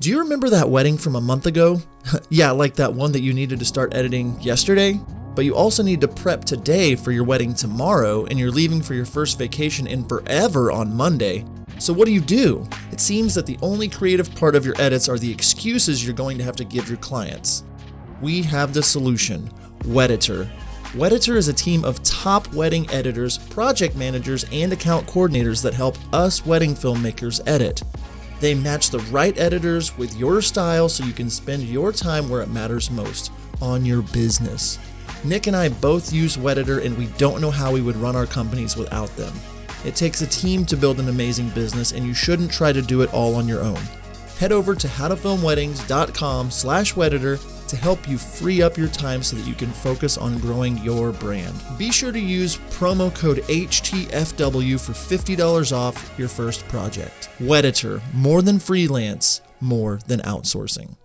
Do you remember that wedding from a month ago? Yeah, like that one that you needed to start editing yesterday? But you also need to prep today for your wedding tomorrow, and you're leaving for your first vacation in forever on Monday. So what do? It seems that the only creative part of your edits are the excuses you're going to have to give your clients. We have the solution, Wedditor. Wedditor is a team of top wedding editors, project managers, and account coordinators that help us wedding filmmakers edit. They match the right editors with your style so you can spend your time where it matters most, on your business. Nick and I both use Wedditor, and we don't know how we would run our companies without them. It takes a team to build an amazing business, and you shouldn't try to do it all on your own. Head over to howtofilmweddings.com/Wedditor to help you free up your time so that you can focus on growing your brand. Be sure to use promo code HTFW for $50 off your first project. Wedditor, more than freelance, more than outsourcing.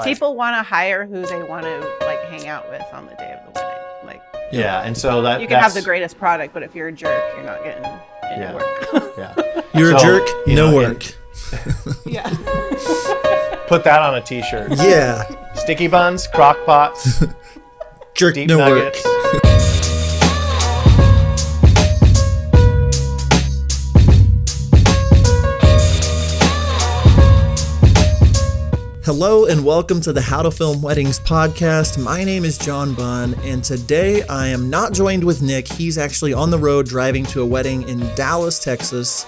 People want to hire who they want to hang out with on the day of the wedding. Yeah, and so that you can have the greatest product, but if you're a jerk, you're not getting any work. Yeah. You're a jerk, no work. Yeah. Put that on a t-shirt. Yeah. Sticky buns, crock pots, jerk, deep no nuggets. work. Hello and welcome to the How to Film Weddings podcast. My name is John Bunn, and today I am not joined with Nick. He's actually on the road driving to a wedding in Dallas, Texas.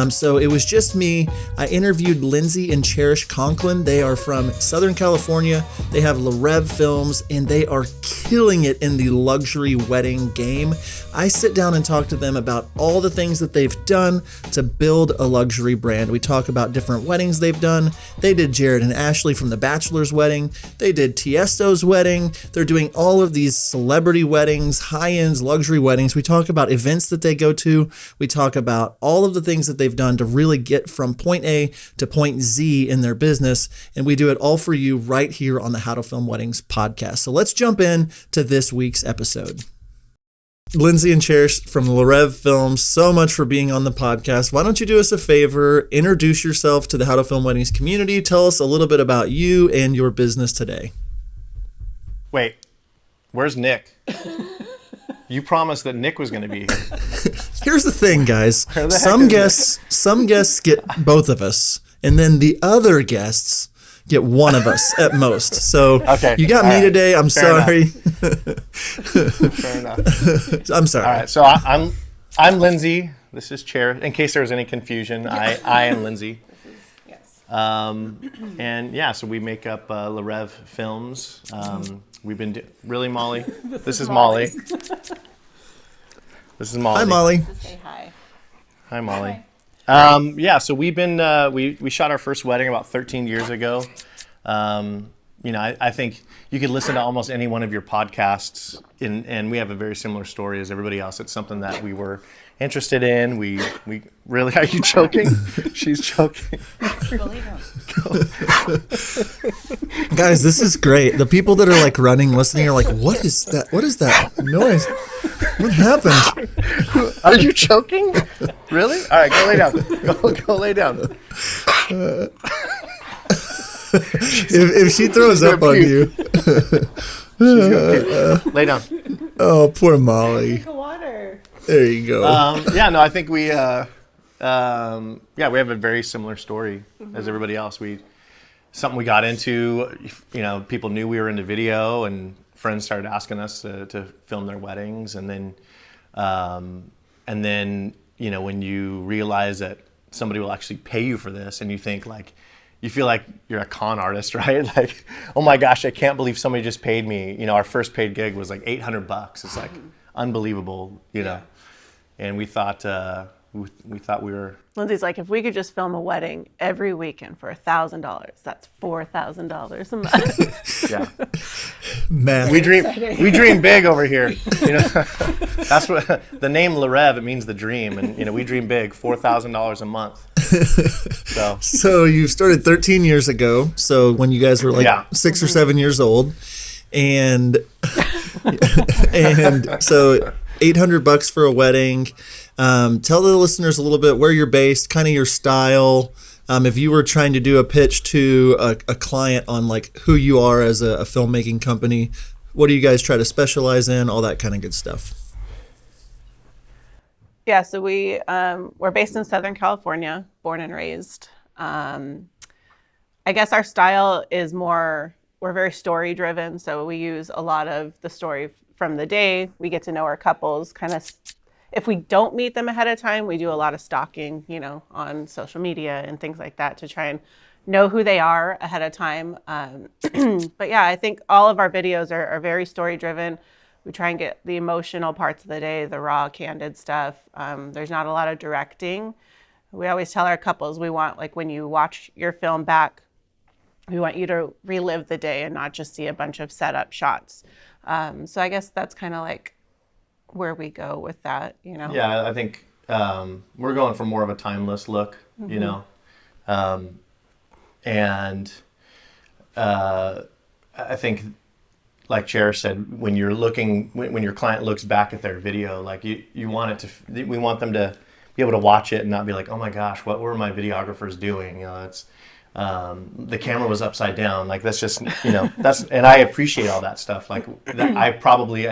So it was just me. I interviewed Lindsey and Cherish Conklin. They are from Southern California. They have Reve Films, and they are killing it in the luxury wedding game. I sit down and talk to them about all the things that they've done to build a luxury brand. We talk about different weddings they've done. They did Jared and Ashley from The Bachelor's wedding. They did Tiesto's wedding. They're doing all of these celebrity weddings, high-end luxury weddings. We talk about events that they go to. We talk about all of the things that they've done to really get from point A to point Z in their business. And we do it all for you right here on the How to Film Weddings podcast. So let's jump in to this week's episode. Lindsey and Cherish from Reve Films, so much for being on the podcast. Why don't you do us a favor, introduce yourself to the How to Film Weddings community, tell us a little bit about you and your business today. Wait, where's Nick? You promised that Nick was going to be here. Here's the thing, guys. Some guests get both of us, and then the other guests get one of us at most. So okay. You got me today. I'm sorry. Fair enough. I'm sorry. All right. So I'm Lindsey. This is Cherish. In case there was any confusion, I am Lindsey. Yes. And yeah, so we make up Reve Films. We've been really Molly. This is Molly. This is Molly. Hi, Molly. Say hi. Hi, Molly. So we've been we shot our first wedding about 13 years ago. I think you could listen to almost any one of your podcasts, and we have a very similar story as everybody else. It's something that we were interested in. We really, are you choking? She's choking. Guys, this is great. The people that are running, listening are like, what is that? What is that noise? What happened? Are you choking? Really? All right, go lay down. Go lay down. If she throws up on you. She's gonna puke. Lay down. Oh, poor Molly. Drink water. There you go. I think we have a very similar story as everybody else. Something we got into, people knew we were into video, and friends started asking us to film their weddings, and then when you realize that somebody will actually pay you for this, and you think you feel like you're a con artist, right? Like, oh my gosh, I can't believe somebody just paid me. Our first paid gig was $800. It's unbelievable, know. And we thought we were. Lindsey's like, if we could just film a wedding every weekend for $1,000, that's $4,000 a month. Yeah. Math. We dream big over here. That's what the name Reve, it means the dream, and we dream big, $4,000 a month. So you started 13 years ago. So when you guys were 6 or 7 years old, and so $800 for a wedding. Tell the listeners a little bit where you're based, kind of your style, if you were trying to do a pitch to a client on like who you are as a filmmaking company, what do you guys try to specialize in? All that kind of good stuff. Yeah, so we're based in Southern California, born and raised. I guess our style is we're very story driven. So we use a lot of the story from the day. We get to know our couples kind of. If we don't meet them ahead of time, we do a lot of stalking, on social media and things like that to try and know who they are ahead of time. But yeah, I think all of our videos are very story driven. We try and get the emotional parts of the day, the raw, candid stuff. There's not a lot of directing. We always tell our couples, we want, like, when you watch your film back, we want you to relive the day and not just see a bunch of setup shots. So I guess that's kind of like where we go with that, Yeah, I think we're going for more of a timeless look, and I think, like Cherish said, when your client looks back at their video, like we want them to be able to watch it and not be like, oh my gosh, what were my videographers doing? It's the camera was upside down. Like, that's just, and I appreciate all that stuff. Like, I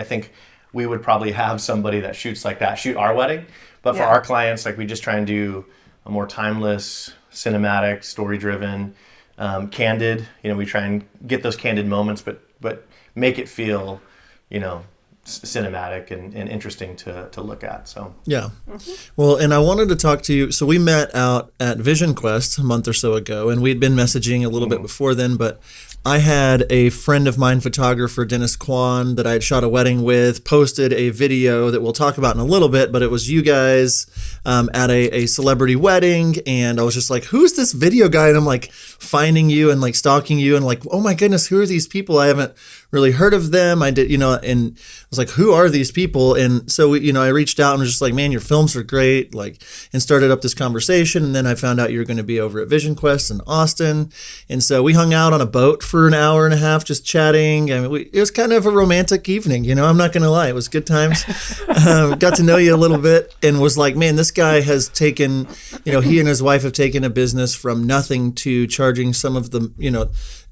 think we would probably have somebody that shoots like that, shoot our wedding. But for our clients, like, we just try and do a more timeless, cinematic, story-driven, candid. We try and get those candid moments, but make it feel, cinematic and interesting to look at. So yeah. Well, and I wanted to talk to you. So we met out at Vision Quest a month or so ago, and we'd been messaging a little bit before then, but I had a friend of mine, photographer Dennis Kwan, that I had shot a wedding with, posted a video that we'll talk about in a little bit, but it was you guys at a celebrity wedding, and I was just like, who's this video guy? And I'm like finding you and like stalking you and like, oh my goodness, who are these people? I haven't really heard of them. I did, and I was like, who are these people? And so, I reached out and was just like, man, your films are great, like, and started up this conversation. And then I found out you were going to be over at Vision Quest in Austin. And so we hung out on a boat for an hour and a half, just chatting. I mean, it was kind of a romantic evening, I'm not going to lie. It was good times. Got to know you a little bit and was like, man, this guy has taken, he and his wife have taken a business from nothing to charging some of the,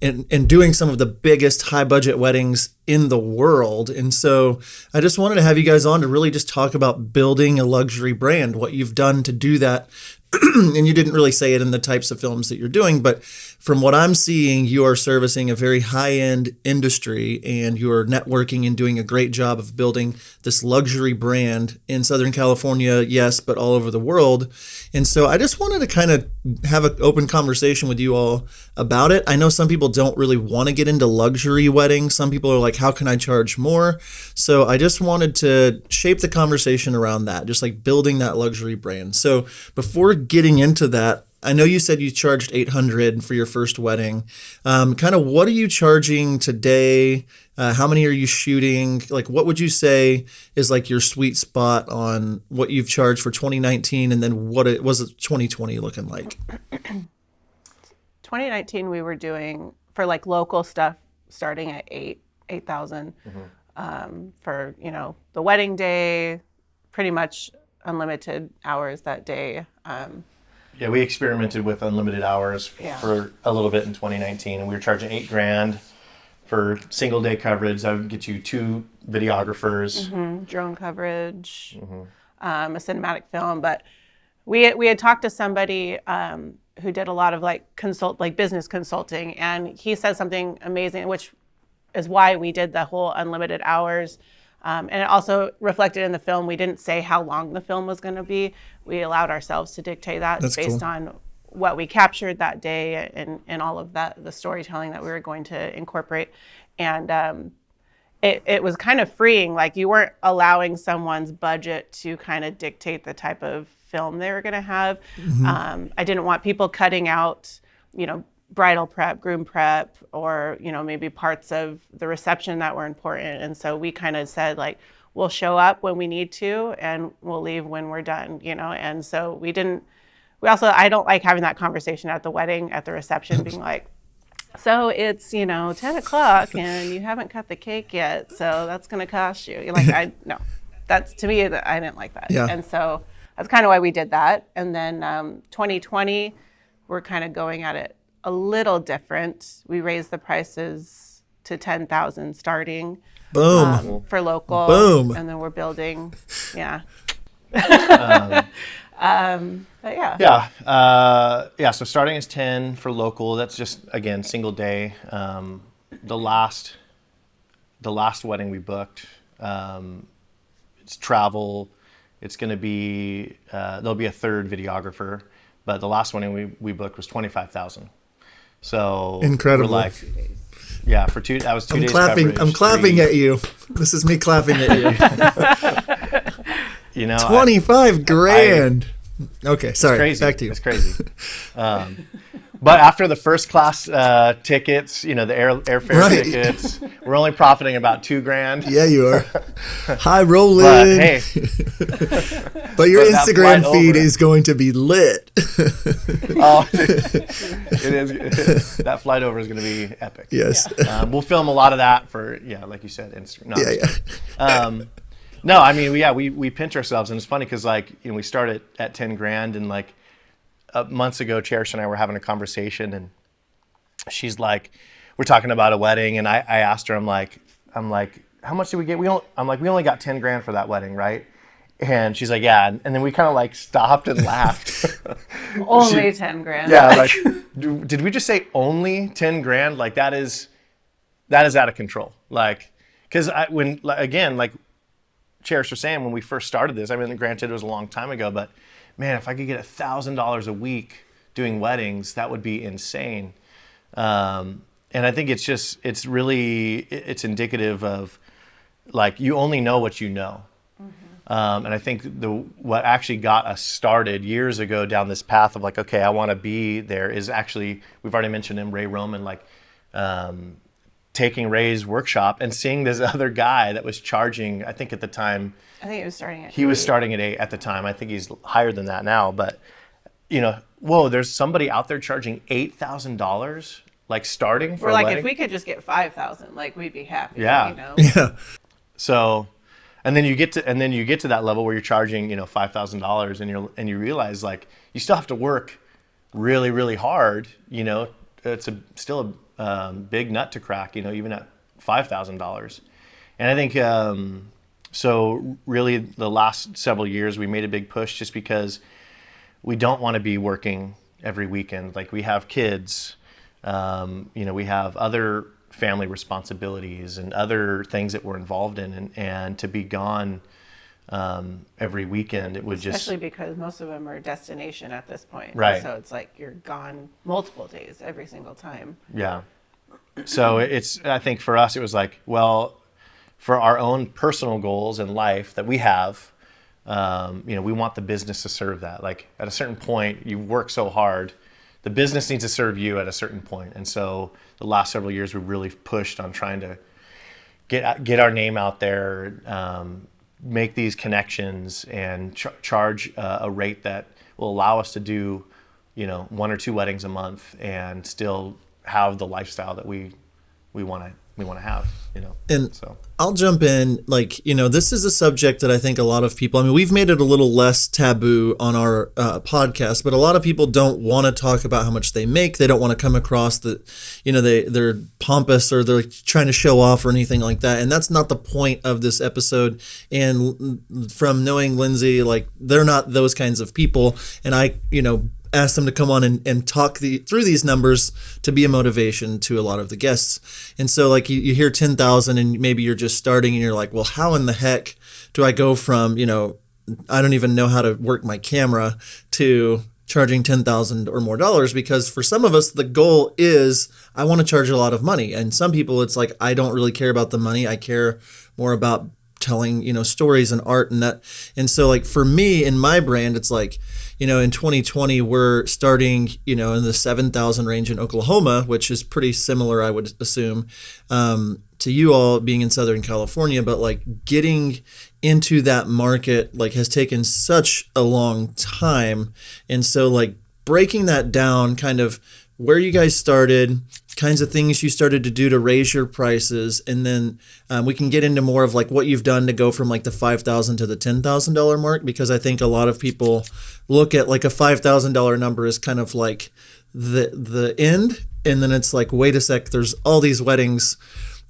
and doing some of the biggest high budget weddings in the world. And so I just wanted to have you guys on to really just talk about building a luxury brand, what you've done to do that. And you didn't really say it in the types of films that you're doing, but from what I'm seeing, you are servicing a very high-end industry, and you're networking and doing a great job of building this luxury brand in Southern California, yes, but all over the world. And so I just wanted to kind of have an open conversation with you all about it. I know some people don't really want to get into luxury weddings. Some people are like, how can I charge more? So I just wanted to shape the conversation around that, just like building that luxury brand. So before getting into that, I know you said you charged $800 for your first wedding. Kind of what are you charging today? How many are you shooting? Like, what would you say is like your sweet spot on what you've charged for 2019, and then what it was 2020 looking like? 2019 we were doing for like local stuff starting at 8,000 for the wedding day, pretty much unlimited hours that day. Yeah, we experimented with unlimited hours for a little bit in 2019, and we were charging $8,000 for single day coverage. That would get you 2 videographers, drone coverage, a cinematic film. But we had talked to somebody who did a lot of like business consulting, and he said something amazing, which is why we did the whole unlimited hours. And it also reflected in the film. We didn't say how long the film was going to be. We allowed ourselves to dictate that. That's based cool. on what we captured that day and all of that, the storytelling that we were going to incorporate. And it was kind of freeing. Like, you weren't allowing someone's budget to kind of dictate the type of film they were going to have. I didn't want people cutting out, bridal prep, groom prep, or, maybe parts of the reception that were important. And so we kind of said, like, we'll show up when we need to and we'll leave when we're done, And so I don't like having that conversation at the wedding, at the reception, being like, so it's, 10 o'clock and you haven't cut the cake yet, so that's going to cost you. No, that's, to me, I didn't like that. Yeah. And so that's kind of why we did that. And then 2020, we're kind of going at it a little different. We raised the prices to $10,000 starting. Boom. For local. Boom. And then we're building. Yeah. But yeah. Yeah. So starting is 10 for local. That's just, again, single day. The last wedding we booked, it's travel. It's going to be, there'll be a third videographer, but the last wedding we booked was $25,000. So incredible. We're like, yeah, for two, that was 2 days clapping. coverage, I'm clapping at you. This is me clapping at you. You know, 25 grand. Okay, sorry. Crazy. Back to you. It's crazy. But after the first class tickets, you know, the airfare tickets, we're only profiting about $2,000. Yeah, you are. High rolling. But hey, but your Instagram feed is going to be lit. Oh, it is. That flight over is going to be epic. Yes. We'll film a lot of that for, like you said, Instagram. Yeah. No, I mean, we pinch ourselves, and it's funny because, like, you know, we started at $10,000, and like months ago, Cherish and I were having a conversation, and she's like, we're talking about a wedding, and I asked her, I'm like, how much did we get? We only got $10,000 for that wedding, right? And she's like, yeah, and then we kind of like stopped and laughed. Only $10,000. Yeah, like, did we just say only $10,000? Like that is out of control. Like, because like Cherish was saying, when we first started this, I mean, granted it was a long time ago, but man, if I could get $1,000 a week doing weddings, that would be insane. And I think it's really indicative of, like, you only know what you know. Mm-hmm. And I think what actually got us started years ago down this path of like, okay, I want to be there, is actually, we've already mentioned him, Ray Roman, like, taking Ray's workshop and seeing this other guy that was charging, I think at the time, he was starting at $8 at the time. I think he's higher than that now, but you know, whoa, there's somebody out there charging $8,000, like starting for We're a like, wedding? if we could just get 5,000, like we'd be happy. Yeah. You know? Yeah. So, and then you get to that level where you're charging, you know, $5,000, and you realize, like, you still have to work really, really hard. You know, it's still a big nut to crack, you know, even at $5,000. And I think, so really the last several years we made a big push just because we don't want to be working every weekend. Like, we have kids, you know, we have other family responsibilities and other things that we're involved in, and to be gone every weekend, it would especially because most of them are destination at this point. Right. So it's like you're gone multiple days every single time. Yeah. So I think for us, it was like, well, for our own personal goals in life that we have, you know, we want the business to serve that. Like, at a certain point, you work so hard, the business needs to serve you at a certain point. And so the last several years, we've really pushed on trying to get our name out there, make these connections, and charge a rate that will allow us to do, you know, 1 or 2 weddings a month and still have the lifestyle that we want to have, you know. And so I'll jump in, like, you know, this is a subject that I think a lot of people, I mean, we've made it a little less taboo on our podcast, but a lot of people don't want to talk about how much they make. They don't want to come across that, you know, they're pompous or they're trying to show off or anything like that. And that's not the point of this episode. And from knowing Lindsey, like, they're not those kinds of people. And I, you know, ask them to come on and talk through these numbers to be a motivation to a lot of the guests. And so, like, you hear 10,000 and maybe you're just starting and you're like, well, how in the heck do I go from, you know, I don't even know how to work my camera to charging $10,000 or more dollars? Because for some of us, the goal is, I want to charge a lot of money. And some people, it's like, I don't really care about the money. I care more about telling, you know, stories and art and that. And so, like, for me in my brand, it's like, you know, in 2020, we're starting, you know, in the 7,000 range in Oklahoma, which is pretty similar, I would assume, to you all being in Southern California. But like, getting into that market, like, has taken such a long time. And so, like, breaking that down, kind of where you guys started, kinds of things you started to do to raise your prices, and then we can get into more of like what you've done to go from like the $5,000 to the $10,000 mark, because I think a lot of people look at like a $5,000 number as kind of like the end, and then it's like, wait a sec, there's all these weddings,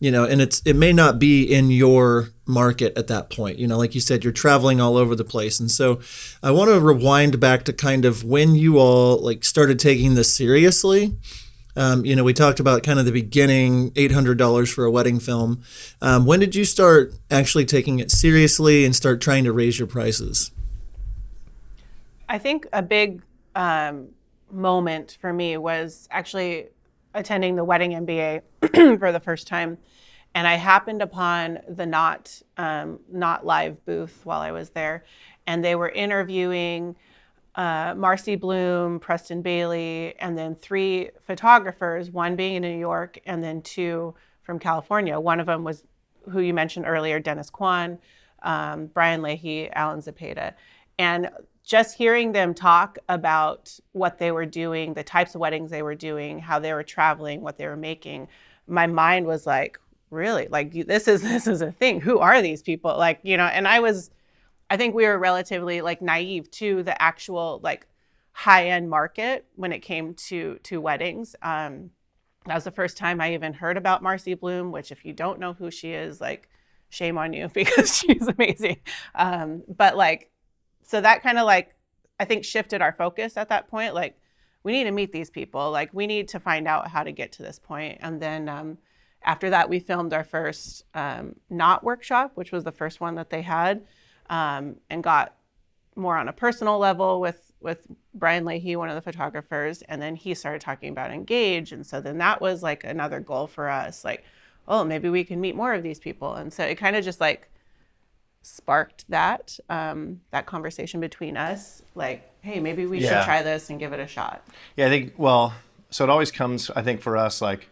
and it may not be in your market at that point. Like you said, you're traveling all over the place. And so I want to rewind back to kind of when you all like started taking this seriously. We talked about kind of the beginning, $800 for a wedding film. When did you start actually taking it seriously and start trying to raise your prices? I think a big moment for me was actually attending the Wedding MBA for the first time. And I happened upon the Not Live booth while I was there. And they were interviewing Marcy Bloom, Preston Bailey, and then 3 photographers, one being in New York and then 2 from California. One of them was who you mentioned earlier, Dennis Kwan, Brian Leahy, Alan Zepeda. And just hearing them talk about what they were doing, the types of weddings they were doing, how they were traveling, what they were making, my mind was like, really? Like, this is a thing. Who are these people? Like, and I think we were relatively like naive to the actual like high-end market when it came to weddings. That was the first time I even heard about Marcy Bloom, which if you don't know who she is, like, shame on you because she's amazing. But like, so that kind of like, I think shifted our focus at that point. Like, we need to meet these people. Like, we need to find out how to get to this point. And then after that, we filmed our first Not workshop, which was the first one that they had, and got more on a personal level with Brian Leahy, one of the photographers. And then he started talking about Engage. And so then that was like another goal for us. Like, oh, maybe we can meet more of these people. And so it kind of just like sparked that conversation between us. Like, hey, maybe we should try this and give it a shot. Yeah, I think, so it always comes, I think for us, like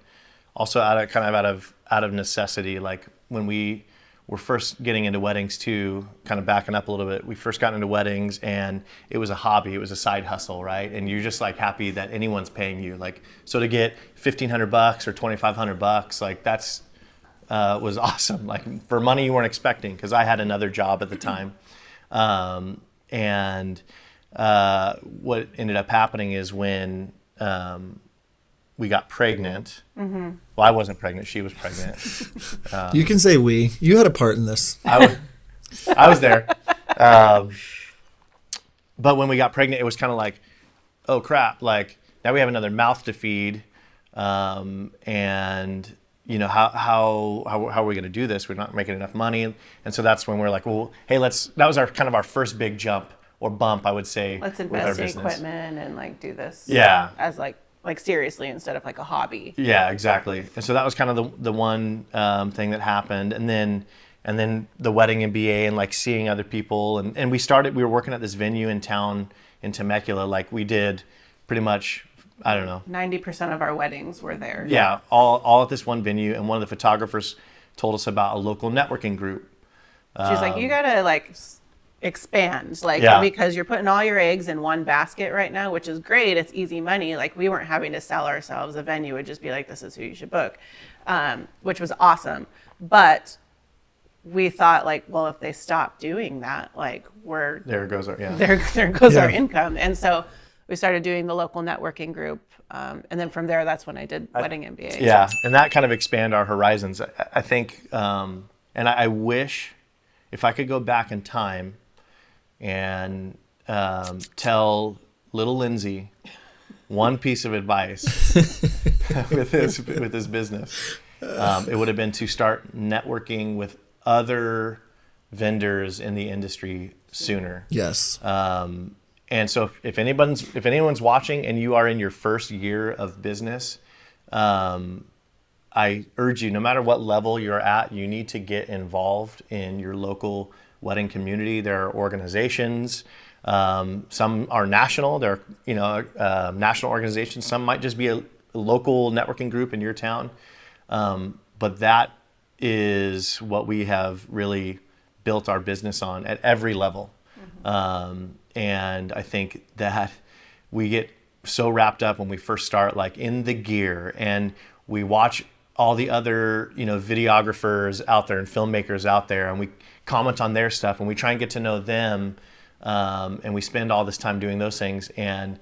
also out of necessity. Like when we were first getting into weddings too, kind of backing up a little bit, we first got into weddings and it was a hobby, it was a side hustle, right? And you're just like happy that anyone's paying you. Like, so to get $1,500 or $2,500, like that's was awesome. Like for money you weren't expecting, because I had another job at the time. And what ended up happening is when we got pregnant. Mm-hmm. Well, I wasn't pregnant. She was pregnant. You can say we. You had a part in this. I was there. But when we got pregnant, it was kind of like, oh crap! Like now we have another mouth to feed, and how are we going to do this? We're not making enough money, and so that's when we're like, well, hey, that was our first big jump or bump, I would say. Let's invest in equipment and like do this. Yeah. As like seriously instead of like a hobby. Yeah, exactly. And so that was kind of the one thing that happened, and then the wedding MBA and like seeing other people, and we were working at this venue in town in Temecula. Like we did pretty much, I don't know, 90% of our weddings were there. Yeah, all at this one venue, and one of the photographers told us about a local networking group. She's like, you gotta like expand, like because you're putting all your eggs in one basket right now, which is great. It's easy money. Like we weren't having to sell ourselves. A venue would just be like, this is who you should book, which was awesome. But we thought like, well, if they stop doing that, like there goes our our income. And so we started doing the local networking group. And then from there, that's when I did Wedding MBA. Yeah, and that kind of expanded our horizons. I think, and I wish if I could go back in time and tell little Lindsey one piece of advice with his business, it would have been to start networking with other vendors in the industry sooner. Yes. And so if anyone's watching and you are in your first year of business, I urge you, no matter what level you're at, you need to get involved in your local wedding community. There are organizations. Some are national. They're national organizations. Some might just be a local networking group in your town. But that is what we have really built our business on at every level. Mm-hmm. And I think that we get so wrapped up when we first start, like in the gear, and we watch all the other, videographers out there and filmmakers out there, and we comment on their stuff, and we try and get to know them, and we spend all this time doing those things. And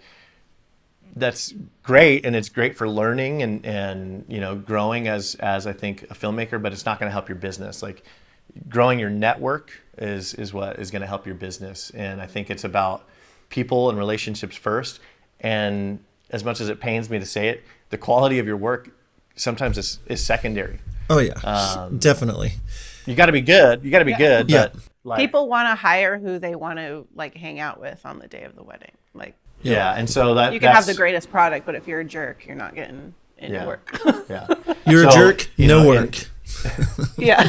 that's great, and it's great for learning and growing as I think a filmmaker, but it's not going to help your business. Like growing your network is what is going to help your business. And I think it's about people and relationships first. And as much as it pains me to say it, the quality of your work sometimes is secondary. Oh yeah, definitely. You got to be good. You got to be good. Yeah. But people want to hire who they want to like hang out with on the day of the wedding. Like yeah, and so that you can have the greatest product, but if you're a jerk, you're not getting into work. Yeah, you're a jerk. No work. Yeah.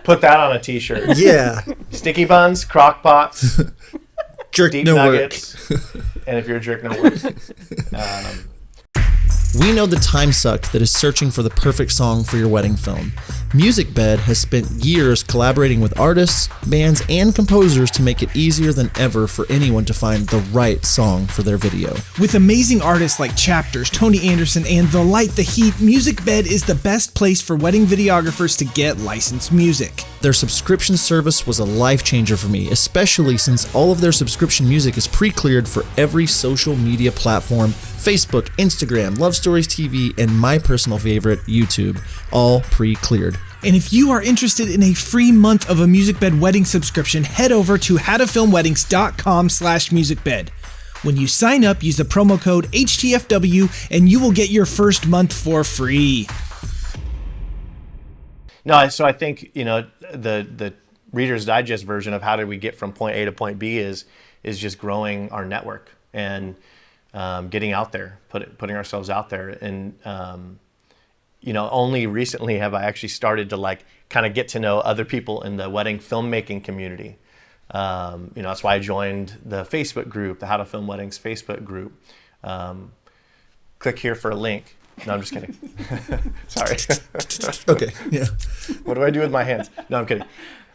Put that on a T-shirt. Yeah. Sticky buns, crock pots, jerk. deep No nuggets, and if you're a jerk, no work. We know the time suck that is searching for the perfect song for your wedding film. MusicBed has spent years collaborating with artists, bands, and composers to make it easier than ever for anyone to find the right song for their video. With amazing artists like Chapters, Tony Anderson, and The Light, The Heat, MusicBed is the best place for wedding videographers to get licensed music. Their subscription service was a life changer for me, especially since all of their subscription music is pre-cleared for every social media platform: Facebook, Instagram, Love Stories TV, and my personal favorite, YouTube, all pre-cleared. And if you are interested in a free month of a MusicBed wedding subscription, head over to howtofilmweddings.com/musicbed. When you sign up, use the promo code HTFW and you will get your first month for free. No, so I think the Reader's Digest version of how did we get from point A to point B is just growing our network and getting out there, putting ourselves out there. And only recently have I actually started to like kind of get to know other people in the wedding filmmaking community. That's why I joined the Facebook group, the How to Film Weddings Facebook group. Click here for a link. No, I'm just kidding. Sorry. Okay, yeah. What do I do with my hands? No, I'm kidding.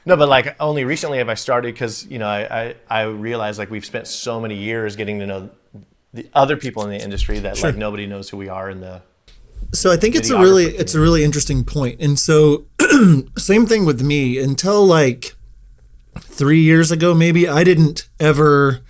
No, but like only recently have I started because, I realized like we've spent so many years getting to know the other people in the industry that like nobody knows who we are in the. So I think it's a really interesting point. And so same thing with me. Until like 3 years ago, maybe, I didn't ever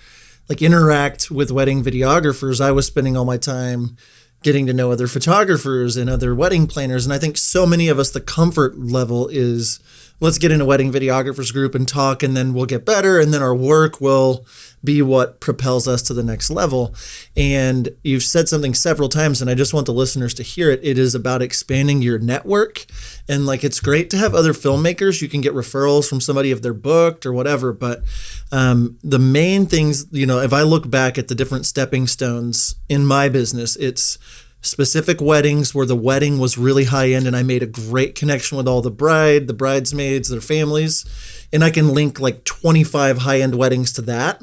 like interact with wedding videographers. I was spending all my time getting to know other photographers and other wedding planners. And I think so many of us, the comfort level is, let's get in a wedding videographers group and talk, and then we'll get better, and then our work will be what propels us to the next level. And you've said something several times, and I just want the listeners to hear it. It is about expanding your network. And like, it's great to have other filmmakers. You can get referrals from somebody if they're booked or whatever. But the main things, if I look back at the different stepping stones in my business, it's specific weddings where the wedding was really high end and I made a great connection with all the bridesmaids, their families, and I can link like 25 high end weddings to that.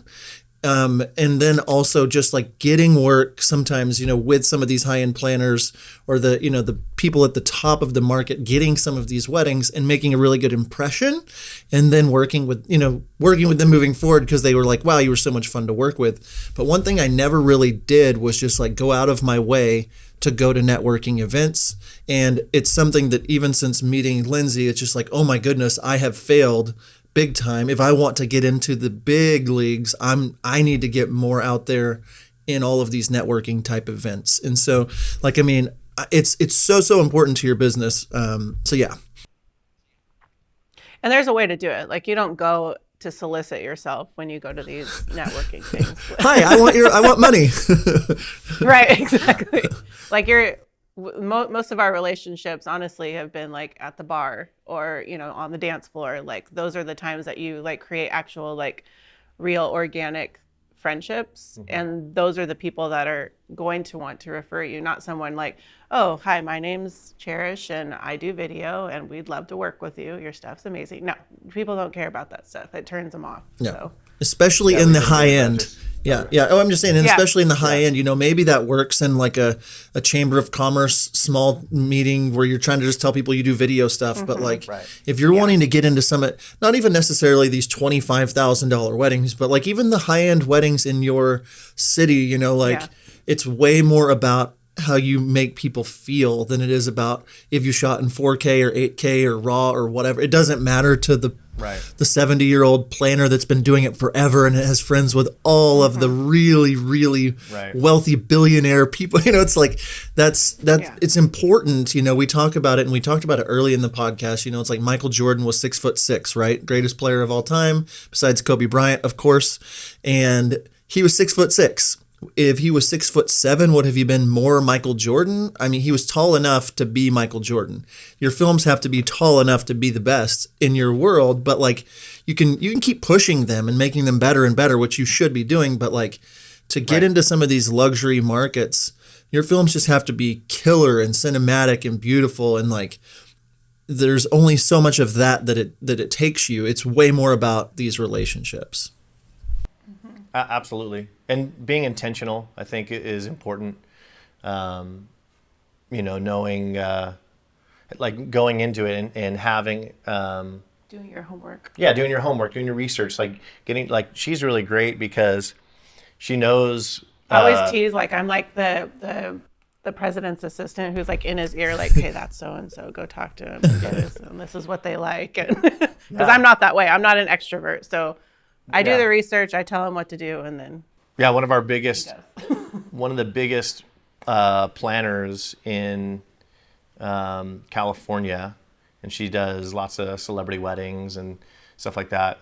And then also just like getting work sometimes, with some of these high end planners or the people at the top of the market, getting some of these weddings and making a really good impression, and then working with them moving forward because they were like, wow, you were so much fun to work with. But one thing I never really did was just like go out of my way to go to networking events. And it's something that even since meeting Lindsey, it's just like, oh my goodness, I have failed big time. If I want to get into the big leagues, I need to get more out there in all of these networking type events. And so it's so important to your business. So yeah. And there's a way to do it. Like, you don't go to solicit yourself when you go to these networking things. Hi, I want money. Right, exactly. Like most of our relationships honestly have been like at the bar or, on the dance floor. Like, those are the times that you like create actual, like, real organic friendships. Mm-hmm. And those are the people that are going to want to refer you, not someone like, oh, hi, my name's Cherish and I do video and we'd love to work with you. Your stuff's amazing. No, people don't care about that stuff. It turns them off. Yeah. So. Especially in the high end. Yeah. Oh, I'm just saying, and especially in the high end, maybe that works in like a chamber of commerce small meeting where you're trying to just tell people you do video stuff. Mm-hmm. But like, if you're wanting to get into some, not even necessarily these $25,000 weddings, but like even the high end weddings in your city, it's way more about how you make people feel than it is about if you shot in 4K or 8K or RAW or whatever. It doesn't matter to the Right. the 70-year-old planner that's been doing it forever and has friends with all of the really, really wealthy billionaire people. It's like that's it's important. We talk about it, and we talked about it early in the podcast. It's like Michael Jordan was 6'6", right? Greatest player of all time, besides Kobe Bryant, of course, and he was 6'6". If he was 6'7", would have you been more Michael Jordan? I mean, he was tall enough to be Michael Jordan. Your films have to be tall enough to be the best in your world, but like you can keep pushing them and making them better and better, which you should be doing. But like to get into some of these luxury markets, your films just have to be killer and cinematic and beautiful, and like there's only so much of that it takes you. It's way more about these relationships. Absolutely. And being intentional, I think, is important. Knowing, like going into it and having... doing your homework. Yeah, doing your homework, doing your research. Like she's really great because she knows... I always tease, like, I'm like the president's assistant who's like in his ear, like, hey, that's so-and-so, go talk to him and do this, and this is what they like. Because I'm not that way. I'm not an extrovert, so... I do the research, I tell them what to do, and then... Yeah, one of the biggest planners in California, and she does lots of celebrity weddings and stuff like that.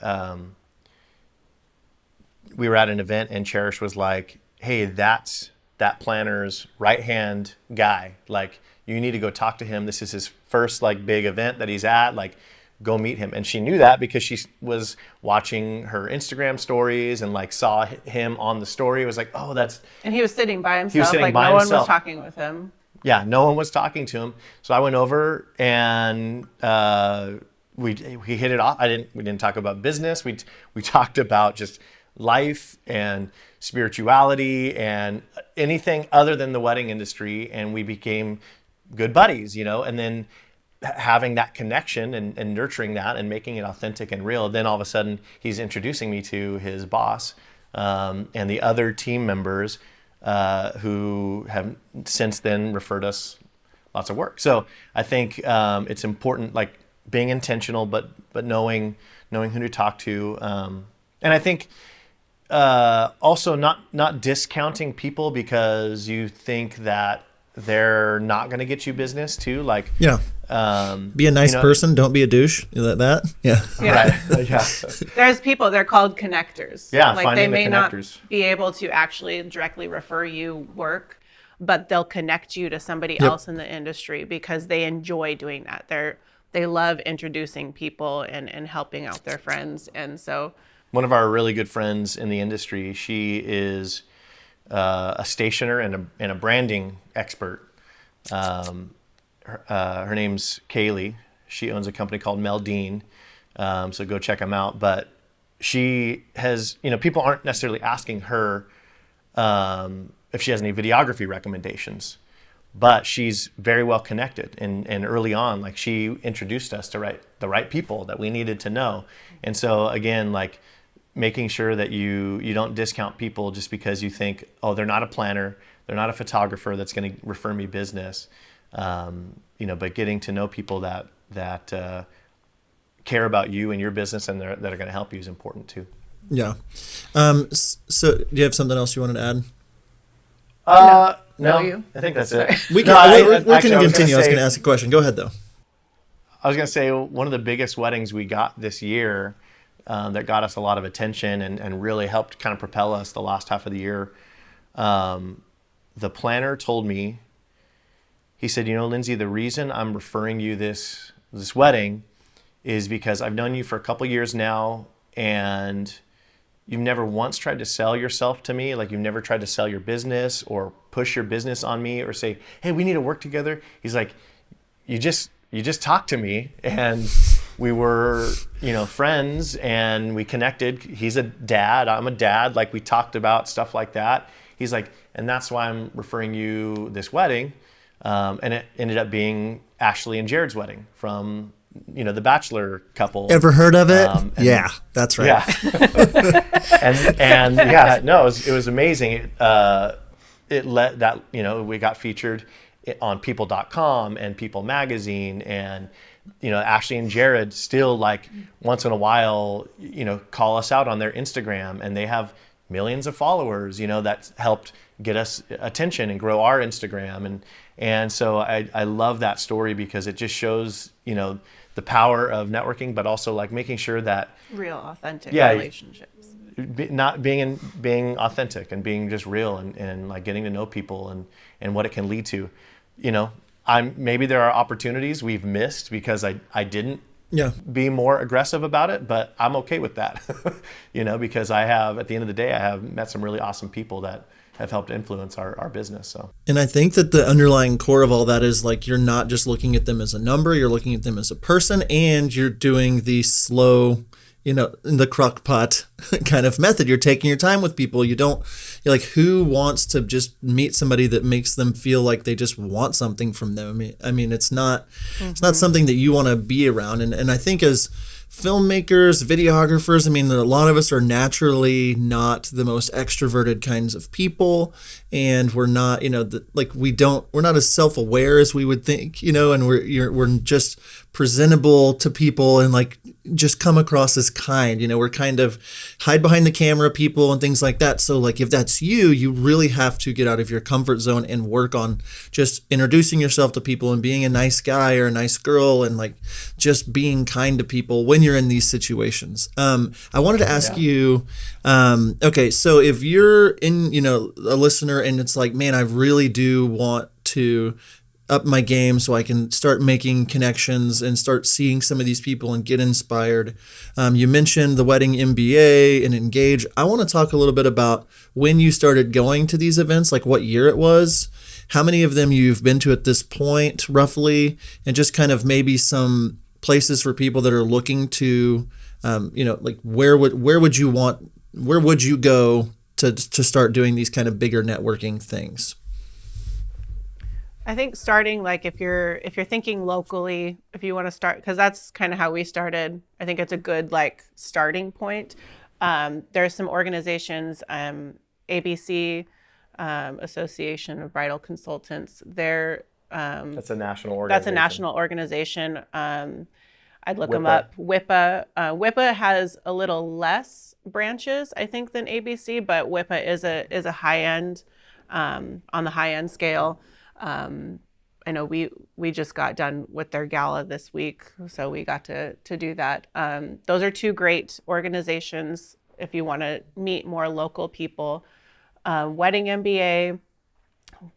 We were at an event, and Cherish was like, hey, that's that planner's right-hand guy. Like, you need to go talk to him. This is his first, like, big event that he's at. Like, go meet him. And she knew that because she was watching her Instagram stories and like saw him on the story. It was like, oh, that's... And he was sitting by himself. He was sitting by himself. himself. No one was talking with him. Yeah, no one was talking to him. So I went over and we hit it off. We didn't talk about business. We talked about just life and spirituality and anything other than the wedding industry. And we became good buddies, and then having that connection and nurturing that and making it authentic and real. Then all of a sudden he's introducing me to his boss and the other team members who have since then referred us lots of work. So I think it's important, like being intentional, but knowing who to talk to. And I think also not discounting people because you think that they're not going to get you business too. Like, be a nice person. Don't be a douche. That. Yeah. Right. Yeah. There's people, they're called connectors. Yeah. Like they may not connectors. be able to actually directly refer you work, but they'll connect you to somebody else in the industry because they enjoy doing that. They love introducing people and helping out their friends. And so one of our really good friends in the industry, she is a stationer and a branding expert. Her name's Kaylee. She owns a company called Meldine. So go check them out. But she has, people aren't necessarily asking her if she has any videography recommendations, but she's very well connected. And early on, like she introduced us to the right people that we needed to know. And so again, like making sure that you don't discount people just because you think, oh, they're not a planner, they're not a photographer that's going to refer me business. But getting to know people that care about you and your business and that are going to help you is important too. Yeah. So do you have something else you wanted to add? No, I think that's it. We're going to continue. I was going to ask a question. Go ahead though. I was going to say one of the biggest weddings we got this year that got us a lot of attention and really helped kind of propel us the last half of the year. The planner told me, he said, Lindsey, the reason I'm referring you this wedding is because I've known you for a couple years now and you've never once tried to sell yourself to me. Like you've never tried to sell your business or push your business on me or say, hey, we need to work together. He's like, you just talked to me and we were, friends and we connected. He's a dad, I'm a dad. Like we talked about stuff like that. He's like, and that's why I'm referring you this wedding. And it ended up being Ashley and Jared's wedding from, the Bachelor couple. Ever heard of it? Yeah, that's right. Yeah. and yeah, no, it was amazing. It let that, we got featured on people.com and People Magazine, and Ashley and Jared still like once in a while call us out on their Instagram, and they have millions of followers that's helped get us attention and grow our Instagram, and so I love that story because it just shows the power of networking, but also like making sure that real authentic relationships, being authentic and being just real, and like getting to know people and what it can lead to. Maybe there are opportunities we've missed because I didn't be more aggressive about it, but I'm okay with that. Because at the end of the day, I have met some really awesome people that have helped influence our business. So, and I think that the underlying core of all that is like, you're not just looking at them as a number, you're looking at them as a person, and you're doing the slow, the crock pot kind of method. You're taking your time with people. You're like, who wants to just meet somebody that makes them feel like they just want something from them? I mean, it's not something that you want to be around. And I think as filmmakers, videographers, a lot of us are naturally not the most extroverted kinds of people, and we're not, we're not as self-aware as we would think, and we're just presentable to people and like just come across as kind. We're kind of hide behind the camera people and things like that. So like, if that's you really have to get out of your comfort zone and work on just introducing yourself to people and being a nice guy or a nice girl, and like just being kind to people when you're in these situations. I wanted to ask you, okay, so if you're in, a listener and it's like, man, I really do want to up my game so I can start making connections and start seeing some of these people and get inspired. You mentioned the Wedding MBA and Engage. I want to talk a little bit about when you started going to these events, like what year it was, how many of them you've been to at this point, roughly, and just kind of maybe some places for people that are looking to, like where would you go to start doing these kind of bigger networking things? I think starting, like, if you're thinking locally, if you want to start, because that's kind of how we started. I think it's a good like starting point. There's some organizations, ABC, Association of Bridal Consultants. That's a national organization. That's a national organization. I'd look them up. WIPA. WIPA has a little less branches, I think, than ABC, but WIPA is a high end, on the high end scale. I know we just got done with their gala this week, so we got to do that. Those are two great organizations if you want to meet more local people. Wedding MBA.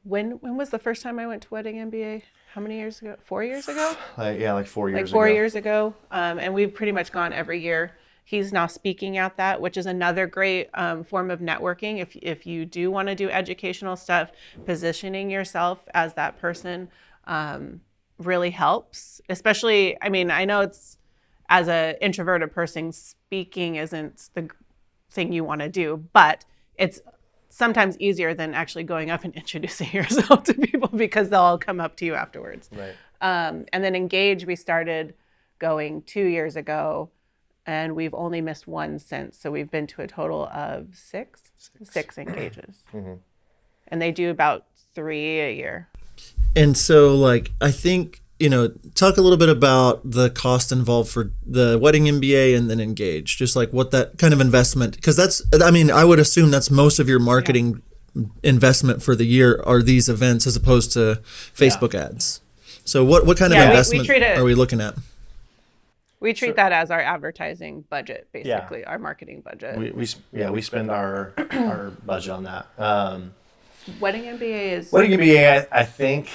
When was the first time I went to Wedding MBA? How many years ago? 4 years ago? Like 4 years ago. Like 4 years ago. And we've pretty much gone every year. He's now speaking at that, which is another great form of networking. If you do want to do educational stuff, positioning yourself as that person really helps. Especially, I know it's, as an introverted person, speaking isn't the thing you want to do, but it's sometimes easier than actually going up and introducing yourself to people, because they'll all come up to you afterwards. Right. And then Engage, we started going 2 years ago. And we've only missed one since. So we've been to a total of six engages. Mm-hmm. And they do about 3 a year. And so, like, I think, talk a little bit about the cost involved for the Wedding MBA and then Engage, just like what that kind of investment, because I would assume that's most of your marketing investment for the year are these events as opposed to Facebook ads. So what kind of investment are we looking at? We treat that as our advertising budget, basically, our marketing budget. We spend our budget on that. Wedding MBA Wedding MBA, I think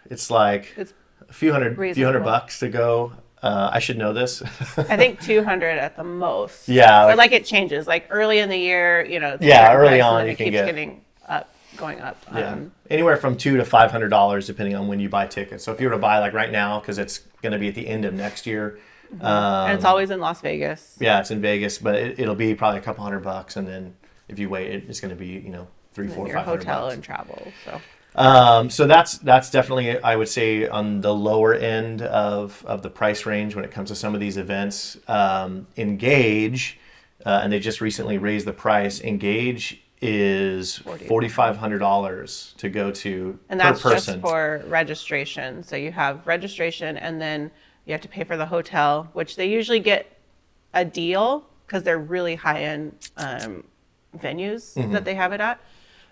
it's like it's a few hundred bucks to go. I should know this. I think 200 at the most. Yeah. Or like it changes. Like early in the year, early on you can get going up. Yeah. Anywhere from $200 to $500 depending on when you buy tickets. So if you were to buy like right now, because it's going to be at the end of next year. And it's always in Las Vegas. Yeah, it's in Vegas, but it'll be probably a couple $100, and then if you wait, it's going to be $300, $400, $500. Hotel and travel. So that's definitely, I would say, on the lower end of the price range when it comes to some of these events. Engage, and they just recently raised the price. Engage is $4,500 to go to And per that's person. just for registration. So you have registration, and then you have to pay for the hotel, which they usually get a deal because they're really high-end venues that they have it at.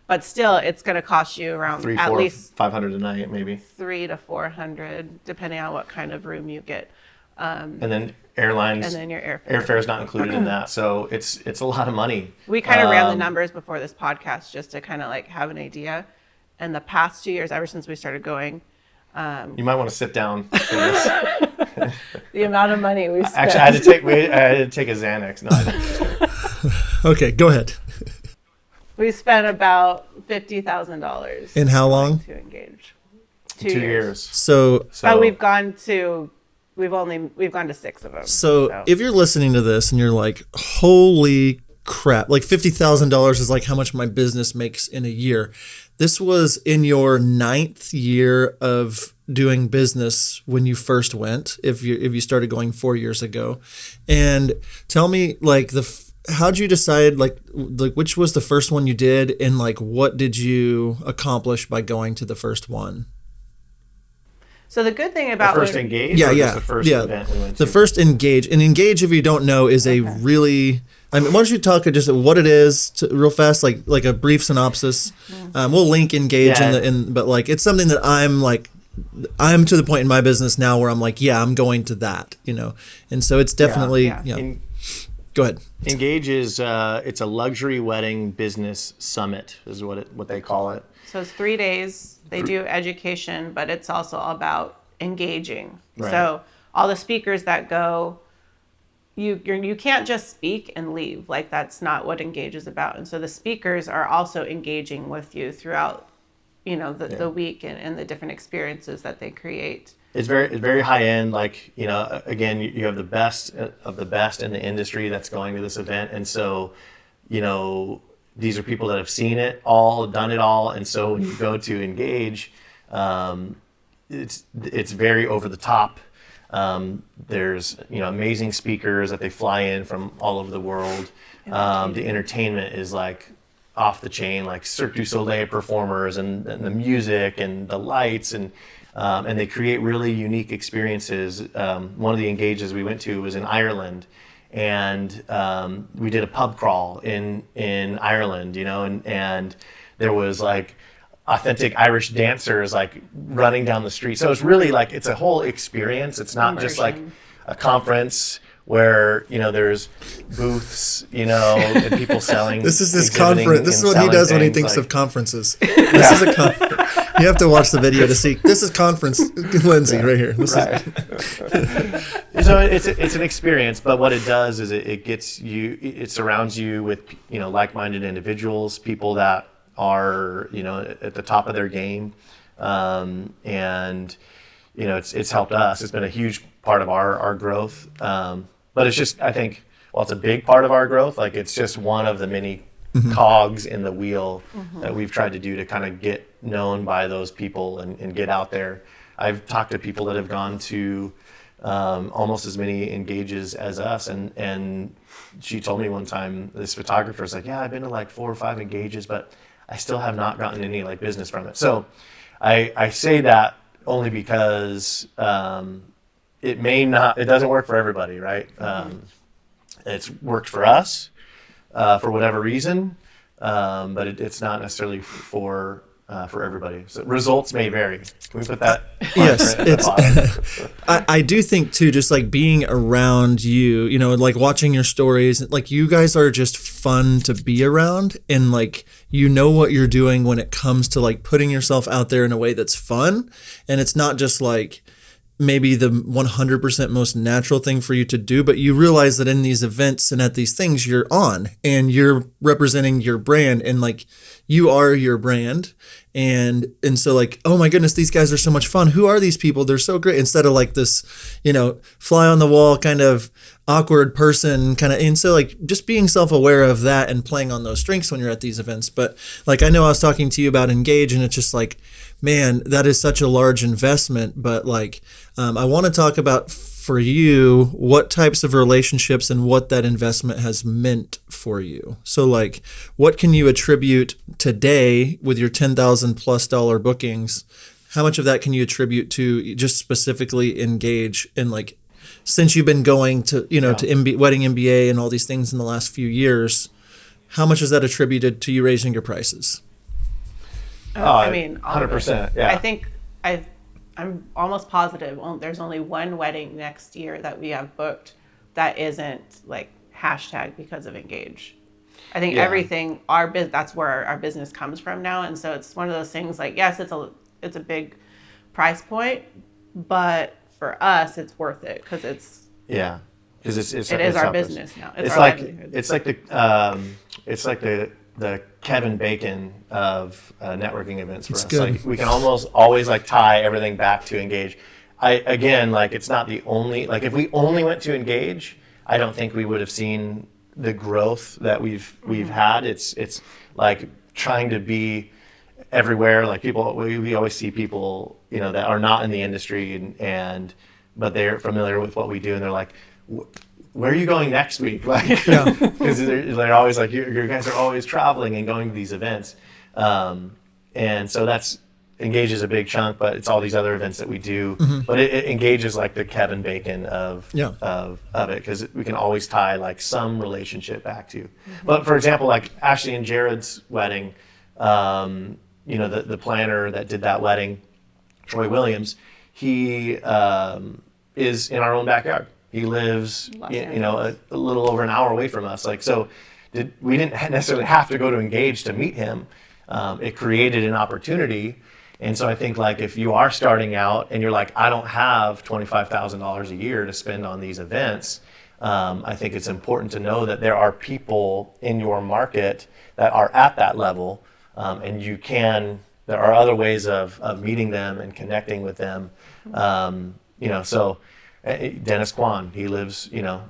But still, it's going to cost you around $300, at $400, least $500 a night, maybe. $300 to $400, depending on what kind of room you get. And then airlines, And then your airfare. airfare is not included in that. So it's a lot of money. We kind of ran the numbers before this podcast just to kind of like have an idea. And the past 2 years, ever since we started going, You might want to sit down for this. the amount of money we spent. Actually, I had to take a Xanax. No, I didn't. Okay, go ahead. We spent about $50,000. In how long? To engage. 2 years. So But we've gone to 6 of them. So if you're listening to this and you're like, holy crap, like $50,000 is like how much my business makes in a year. This was in your 9th year of doing business when you first went, if you started going 4 years ago. And tell me, like, how'd you decide, like which was the first one you did, and like what did you accomplish by going to the first one? So the good thing about The first Engage? Yeah, or yeah. just the first event we went to? The first Engage. And Engage, if you don't know, is a really, I mean, why don't you talk just what it is real fast, like a brief synopsis. We'll link Engage but like it's something that I'm to the point in my business now where I'm like, yeah, I'm going to that, and so it's definitely, go ahead. Engage is it's a luxury wedding business summit is what they call it. So it's 3 days. They do education, but it's also about engaging. Right. So all the speakers that go, you can't just speak and leave. Like that's not what Engage is about. And so the speakers are also engaging with you throughout, the week and the different experiences that they create. It's very high end. Like, again, you have the best of the best in the industry that's going to this event. And so, these are people that have seen it all, done it all. And so when you go to Engage, it's very over the top. There's, amazing speakers that they fly in from all over the world. The entertainment is like off the chain, like Cirque du Soleil performers and the music and the lights and they create really unique experiences. One of the Engages we went to was in Ireland, and we did a pub crawl in Ireland, and there was like authentic Irish dancers like running down the street. So it's really like it's a whole experience. It's not just like a conference where there's booths, and people selling. This is this conference. This is what he does when he thinks of conferences. This is a conference. You have to watch the video to see. This is conference Lindsey right here. So it's an experience, but what it does is it gets you. It surrounds you with like-minded individuals, people that are at the top of their game, and it's helped us. It's been a huge part of our growth. But it's just, I think, it's a big part of our growth. Like it's just one of the many cogs in the wheel that we've tried to do to kind of get known by those people and get out there. I've talked to people that have gone to almost as many Engages as us, and she told me one time, this photographer's like, yeah, I've been to like 4 or 5 Engages, but I still have not gotten any like business from it. So I say that only because it doesn't work for everybody, right? It's worked for us for whatever reason, but it's not necessarily for everybody. So results may vary. Can we put that? Yes, I do think too, just like being around you, like watching your stories, like you guys are just fun to be around, and like what you're doing when it comes to like putting yourself out there in a way that's fun, and it's not just like maybe the 100% most natural thing for you to do, but you realize that in these events and at these things you're on and you're representing your brand, and like you are your brand. And so like, oh my goodness, these guys are so much fun. Who are these people? They're so great. Instead of like this, fly on the wall kind of awkward person kind of. And so like just being self-aware of that and playing on those strengths when you're at these events. But like, I know I was talking to you about Engage, and it's just like, Man, that is such a large investment, but like, I want to talk about for you what types of relationships and what that investment has meant for you. So like, what can you attribute today with your $10,000+ bookings? How much of that can you attribute to just specifically Engage, and like, since you've been going to, to Wedding MBA and all these things in the last few years, how much is that attributed to you raising your prices? I mean, all 100%. Yeah. I think I'm almost positive there's only one wedding next year that we have booked that isn't like hashtag because of Engage. I think everything that's where our business comes from now, and so it's one of those things like, yes, it's a big price point, but for us it's worth it because it's because it's our business now. It's like the Kevin Bacon of networking events for us. Good. Like, we can almost always like tie everything back to Engage. It's not the only, like, if we only went to Engage, I don't think we would have seen the growth that we've had. It's like trying to be everywhere. Like, we always see people, that are not in the industry but they're familiar with what we do, and they're like, where are you going next week? Like, because they're always like, you guys are always traveling and going to these events. And so that's, Engage is a big chunk, but it's all these other events that we do. But it engages like the Kevin Bacon of it, because we can always tie like some relationship back to. But for example, like Ashley and Jared's wedding, the planner that did that wedding, Troy Williams, he is in our own backyard. He lives, a little over an hour away from us. Like, so we didn't necessarily have to go to Engage to meet him. It created an opportunity. And so I think, like, if you are starting out and you're like, I don't have $25,000 a year to spend on these events, I think it's important to know that there are people in your market that are at that level, and there are other ways of meeting them and connecting with them. So Dennis Kwan, he lives,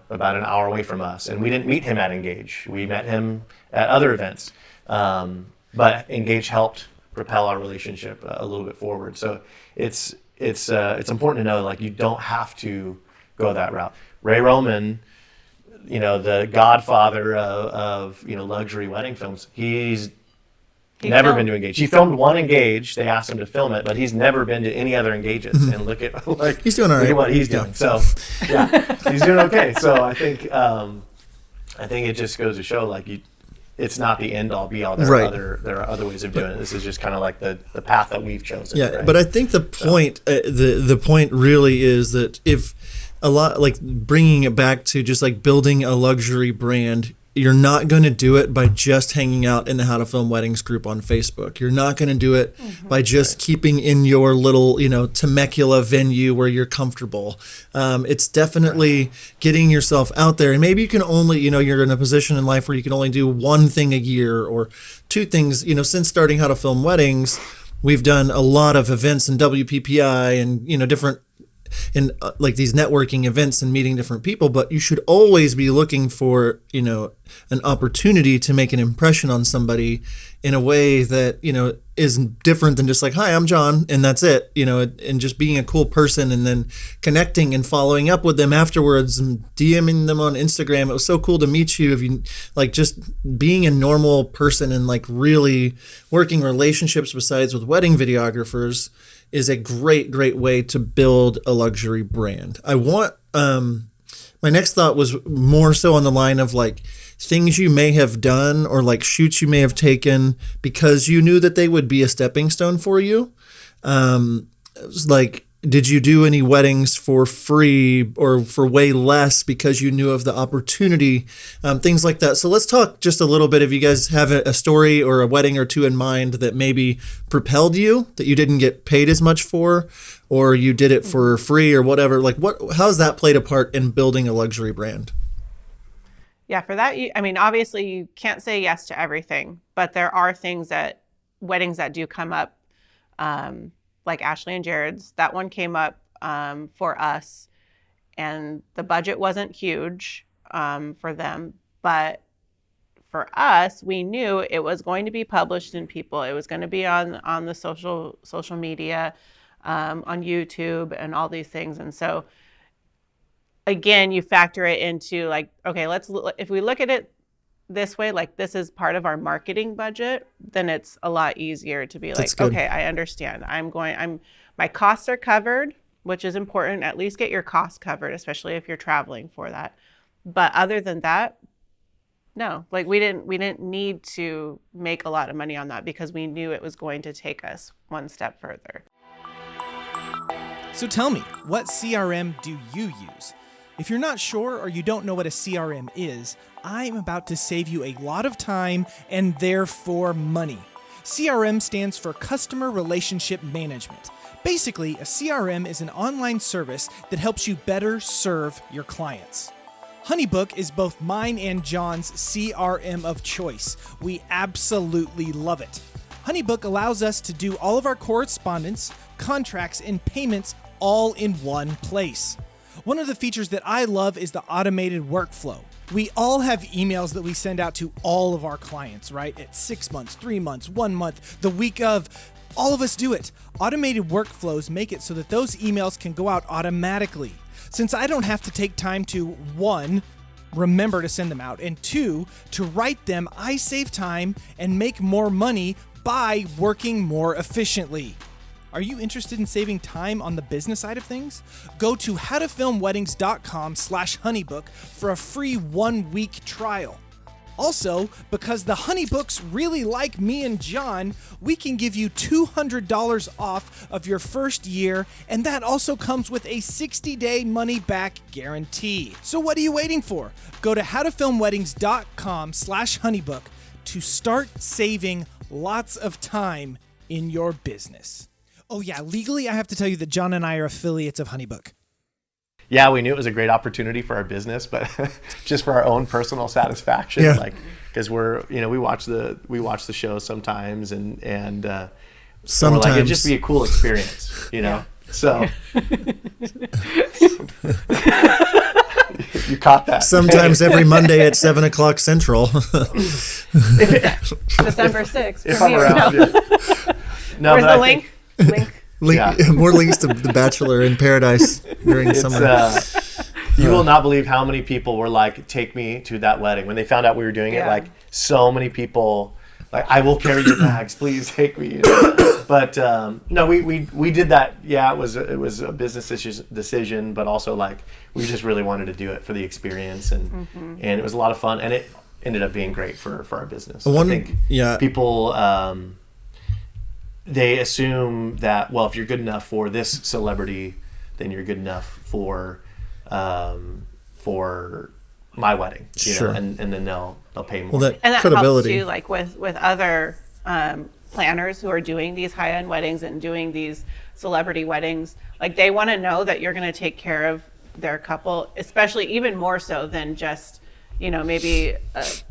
about an hour away from us, and we didn't meet him at Engage. We met him at other events, but Engage helped propel our relationship a little bit forward. So it's important to know, like, you don't have to go that route. Ray Roman, the godfather of luxury wedding films, he's never been to Engage. He filmed one Engage. They asked him to film it, but he's never been to any other Engages. And look at he's doing all right. Look at what he's doing. So he's doing okay. So I think it just goes to show, like, it's not the end all be all. There are other ways of doing it. This is just kind of like the path that we've chosen. Yeah, right? but I think the point the point really is that if a lot, like, bringing it back to just like building a luxury brand, you're not going to do it by just hanging out in the How to Film Weddings group on Facebook. You're not going to do it by just keeping in your little, Temecula venue where you're comfortable. It's definitely getting yourself out there. And maybe you can only, you're in a position in life where you can only do one thing a year or two things. Since starting How to Film Weddings, we've done a lot of events in WPPI and, different in like these networking events and meeting different people, but you should always be looking for, an opportunity to make an impression on somebody in a way that, is different than just like, hi, I'm John, and that's it, and just being a cool person and then connecting and following up with them afterwards and DMing them on Instagram. It was so cool to meet you. If you like, just being a normal person and like really working relationships besides with wedding videographers is a great way to build a luxury brand. I want, my next thought was more so on the line of like things you may have done or like shoots you may have taken because you knew that they would be a stepping stone for you. Like, did you do any weddings for free or for way less because you knew of the opportunity? Things like that. So let's talk just a little bit. If you guys have a story or a wedding or two in mind that maybe propelled you, that you didn't get paid as much for, or you did it for free or whatever, like how's that played a part in building a luxury brand? Yeah, for that, obviously you can't say yes to everything, but there are weddings that do come up, like Ashley and Jared's. That one came up for us, and the budget wasn't huge for them, but for us, we knew it was going to be published in people. It was going to be on the social media, on YouTube and all these things. And so again, you factor it into like, okay, if we look at it this way, like this is part of our marketing budget, then it's a lot easier to be like, okay, I understand. My costs are covered, which is important. At least get your costs covered, especially if you're traveling for that. But other than that, no, like we didn't need to make a lot of money on that because we knew it was going to take us one step further. So tell me, what CRM do you use? If you're not sure or you don't know what a CRM is, I'm about to save you a lot of time and therefore money. CRM stands for Customer Relationship Management. Basically, a CRM is an online service that helps you better serve your clients. HoneyBook is both mine and John's CRM of choice. We absolutely love it. HoneyBook allows us to do all of our correspondence, contracts, and payments all in one place. One of the features that I love is the automated workflow. We all have emails that we send out to all of our clients, right? At 6 months, 3 months, 1 month, the week of. All of us do it. Automated workflows make it so that those emails can go out automatically. Since I don't have to take time to, 1, remember to send them out, and 2, to write them, I save time and make more money by working more efficiently. Are you interested in saving time on the business side of things? Go to howtofilmweddings.com/honeybook for a free 1-week trial. Also, because the Honeybooks really like me and John, we can give you $200 off of your first year, and that also comes with a 60-day money-back guarantee. So what are you waiting for? Go to howtofilmweddings.com/honeybook to start saving lots of time in your business. Oh yeah, legally I have to tell you that John and I are affiliates of HoneyBook. Yeah, we knew it was a great opportunity for our business, but just for our own personal satisfaction, like because we watch the show sometimes, and sometimes we're like, it'd just be a cool experience, you know. So you caught that. Sometimes every Monday at 7:00 Central. December 6th. If I'm around. No, where's the link? More links to The Bachelor in Paradise during summer. You will not believe how many people were like, take me to that wedding. When they found out we were doing it, like so many people, like, I will carry your bags, please take me. But no, we did that. Yeah, it was a business decision, but also like we just really wanted to do it for the experience, and it was a lot of fun, and it ended up being great for our business. I think people they assume that, well, if you're good enough for this celebrity, then you're good enough for my wedding, you know, and then they'll pay more. Well, and that credibility helps too, like with other planners who are doing these high-end weddings and doing these celebrity weddings. Like, they want to know that you're going to take care of their couple, especially even more so than just, you know, maybe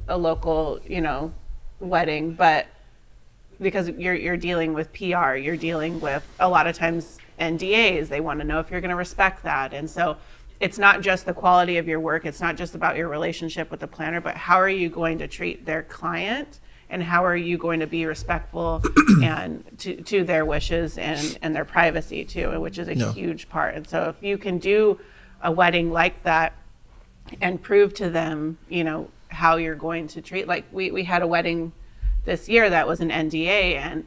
a local, you know, wedding, but because you're dealing with PR, you're dealing with a lot of times NDAs. They want to know if you're going to respect that. And so it's not just the quality of your work. It's not just about your relationship with the planner, but how are you going to treat their client, and how are you going to be respectful and to their wishes and their privacy too, which is a huge part. And so if you can do a wedding like that and prove to them, you know, how you're going to treat, like we had a wedding this year that was an NDA,